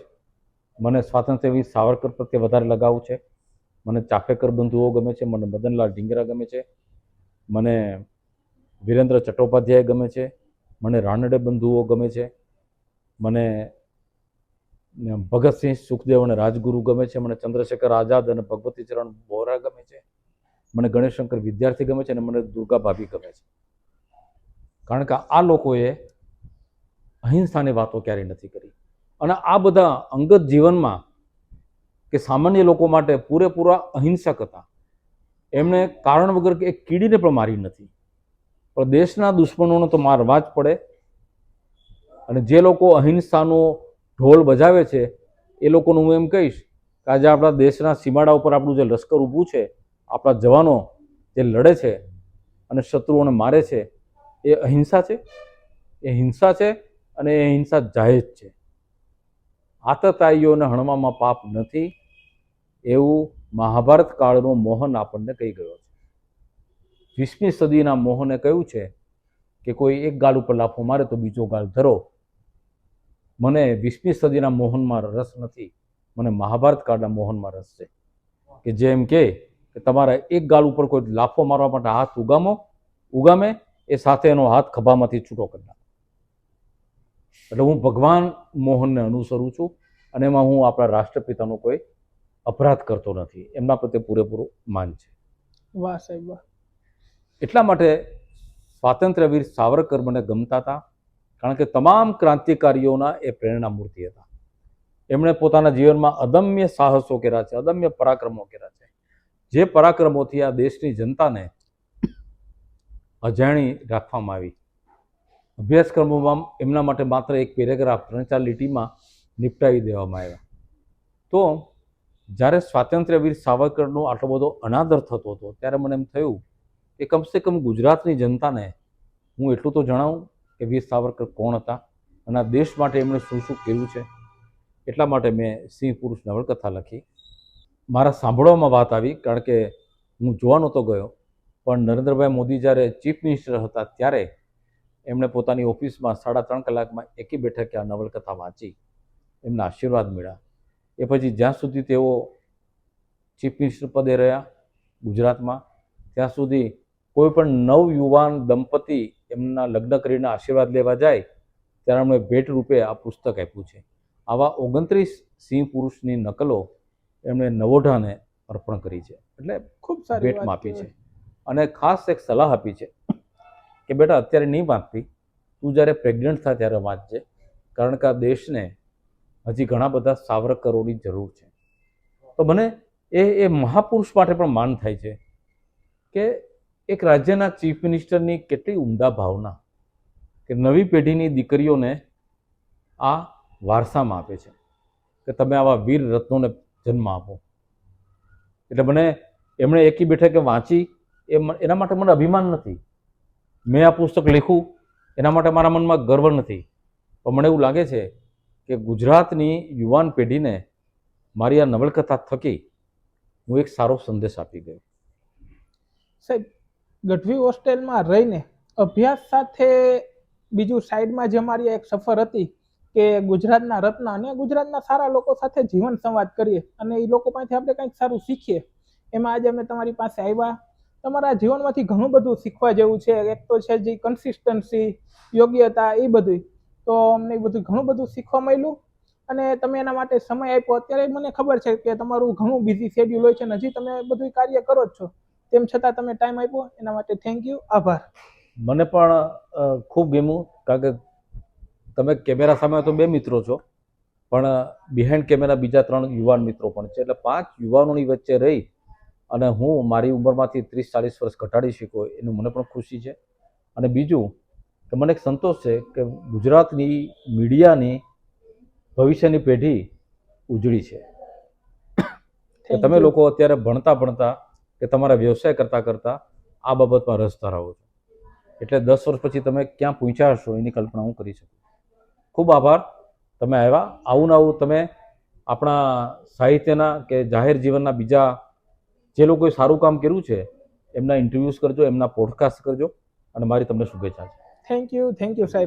મને સ્વાતંત્ર્યવીર સાવરકર પ્રત્યે વધારે લગાવ છે. મને ચાફેકર બંધુઓ ગમે છે, મને મદનલાલ ઢીંગરા ગમે છે, મને વિરેન્દ્ર ચટ્ટોપાધ્યાય ગમે છે, મને રાનડે બંધુઓ ગમે છે, મને ભગતસિંહ, સુખદેવ અને રાજગુરુ ગમે છે, મને ચંદ્રશેખર આઝાદ અને ભગવતીચરણ બોરા ગમે છે, મને ગણેશશંકર વિદ્યાર્થી ગમે છે, અને મને દુર્ગા ભાભી ગમે છે. કારણ કે આ લોકોએ અહિંસાની વાતો ક્યારેય નથી કરી. અને આ બધા અંગત જીવનમાં કે સામાન્ય લોકો માટે પૂરેપૂરા અહિંસક હતા. એમણે કારણ વગર એક કીડીને પણ મારી નથી. પણ દેશના દુશ્મનોને તો મારવા જ પડે. અને જે લોકો અહિંસાનો ઢોલ બજાવે છે એ લોકોનું હું એમ કહીશ કે આજે આપણા દેશના સીમાડા ઉપર આપણું જે લશ્કર ઊભું છે, આપણા જવાનો જે લડે છે અને શત્રુઓને મારે છે, એ અહિંસા છે, એ હિંસા છે, અને એ હિંસા જાહેર છે. આતતાઈઓને હણવામાં પાપ નથી, એવું મહાભારત કાળનો મોહન આપણને કહી ગયો છે. 20મી સદીના મોહને કહ્યું છે કે કોઈ એક ગાલ ઉપર લાફો મારે તો બીજો ગાલ ધરો. મને 20મી સદીના મોહનમાં રસ નથી, મને મહાભારત કાળના મોહનમાં રસ છે. કે જેમ કે તમારા એક ગાલ ઉપર કોઈ લાફો મારવા માટે હાથ ઉગામે, એ સાથે એનો હાથ ખભામાંથી છૂટો કરી નાખે. એટલે હું ભગવાન મોહનને અનુસરું છું, અને એમાં હું આપણા રાષ્ટ્રપિતાનો કોઈ અપરાધ કરતો નથી. એમના પ્રત્યે પૂરેપૂરું માન છે. વાહ સાહેબ વાહ. એટલા માટે સ્વાતંત્ર્યવીર સાવરકર મને ગમતા હતા, કારણ કે તમામ ક્રાંતિકારીઓના એ પ્રેરણા મૂર્તિ હતા. એમણે પોતાના જીવનમાં અદમ્ય સાહસો કર્યા છે, અદમ્ય પરાક્રમો કર્યા છે, જે પરાક્રમોથી આ દેશની જનતાને અજાણી રાખવામાં આવી. અભ્યાસક્રમોમાં એમના માટે માત્ર એક પેરેગ્રાફ 3-4 લીટીમાં નિપટાવી દેવામાં આવ્યા. તો જ્યારે સ્વાતંત્ર્યવીર સાવરકરનો આટલો બધો અનાદર થતો હતો ત્યારે મને એમ થયું કે કમસે કમ ગુજરાતની જનતાને હું એટલું તો જણાવું કે વીર સાવરકર કોણ હતા અને આ દેશ માટે એમણે શું શું કર્યું છે. એટલા માટે મેં સિંહ પુરુષ નવલકથા લખી. મારા સાંભળવામાં વાત આવી, કારણ કે હું જોવા નહોતો ગયો, પણ નરેન્દ્રભાઈ મોદી જ્યારે ચીફ મિનિસ્ટર હતા ત્યારે એમણે પોતાની ઓફિસમાં 3.5 કલાકમાં એકી બેઠકે આ નવલકથા વાંચી, એમના આશીર્વાદ મળ્યા. એ પછી જ્યાં સુધી તેઓ ચીફ મિનિસ્ટર પદે રહ્યા ગુજરાતમાં, ત્યાં સુધી કોઈ પણ નવયુવાન દંપતી એમના લગ્ન કરીને આશીર્વાદ લેવા જાય ત્યારે એમણે ભેટ રૂપે આ પુસ્તક આપ્યું છે. આવા 29 સિંહ પુરુષની નકલો એમણે નવોઢાને અર્પણ કરી છે, એટલે ખૂબ સારી ભેટમાં વાત આપી છે. કહેવાય. અને ખાસ એક સલાહ આપી છે કે બેટા અત્યારે નહીં વાંચતી, તું જ્યારે પ્રેગ્નન્ટ થાય ત્યારે વાંચજે, કારણ કે આ દેશને હજી ઘણા બધા સાવરકરોની જરૂર છે. તો મને એ મહાપુરુષ માટે પણ માન થાય છે કે એક રાજ્યના ચીફ મિનિસ્ટરની કેટલી ઉમદા ભાવના કે નવી પેઢીની દીકરીઓને આ વારસામાં આપે છે કે તમે આવા વીર રત્નોને જન્મ આપો. એટલે મને એમણે એકી બેઠકે વાંચી એના માટે મને અભિમાન નથી. મેં આ પુસ્તક લખ્યું એના માટે મારા મનમાં ગર્વ નથી, પણ મને એવું લાગે છે કે ગુજરાતની યુવાન પેઢીને મારી આ નવલકથા થકી હું એક સારો સંદેશ આપી ગયો. સાહેબ, ગઢવી હોસ્ટેલમાં રહીને અભ્યાસ સાથે બીજું સાઈડમાં જે અમારી એક સફર હતી કે ગુજરાતના રત્ન અને ગુજરાતના સારા લોકો સાથે જીવન સંવાદ કરીએ અને એ લોકો પાસેથી આપણે કંઈક સારું શીખીએ, એમાં આજે અમે તમારી પાસે આવ્યા. તમારા જીવનમાંથી ઘણું બધું શીખવા જેવું છે. એક તો છે જે કન્સિસ્ટન્સી, યોગ્યતા, એ બધું. તો અમને એ બધું ઘણું બધું શીખવા મળ્યું અને તમે એના માટે સમય આપ્યો. અત્યારે મને ખબર છે કે તમારું ઘણું બિઝી શેડ્યુલ હોય છે અને હજી તમે બધું કાર્ય કરો જ છો, તેમ છતાં તમે ટાઈમ આપ્યો એના માટે થેન્ક યુ, આભાર. મને પણ ખૂબ ગમ્યું, કારણ કે તમે કેમેરા સામે તો 2 મિત્રો છો, પણ બિહાઇન્ડ કેમેરા બીજા 3 યુવાન મિત્રો પણ છે. એટલે 5 યુવાનોની વચ્ચે રહી અને હું મારી ઉંમરમાંથી 30-40 વર્ષ ઘટાડી શક્યો એનું મને પણ ખુશી છે. અને બીજું કે મને એક સંતોષ છે કે ગુજરાતની મીડિયાની ભવિષ્યની પેઢી ઉજળી છે કે તમે લોકો અત્યારે ભણતા કે તમારા વ્યવસાય કરતાં આ બાબતમાં રસ ધરાવો છો. એટલે 10 વર્ષ પછી તમે ક્યાં પહોંચ્યા હશો એની કલ્પના હું કરી શકું. ખૂબ આભાર, તમે આવ્યા. આવું ને આવું તમે આપણા સાહિત્યના કે જાહેર જીવનના બીજા જે લોકોએ સારું કામ કર્યું છે એમના ઇન્ટરવ્યૂઝ કરજો, એમના પોડકાસ્ટ કરજો, અને મારી તમને શુભેચ્છા છે. થેન્ક યુ સાહેબ.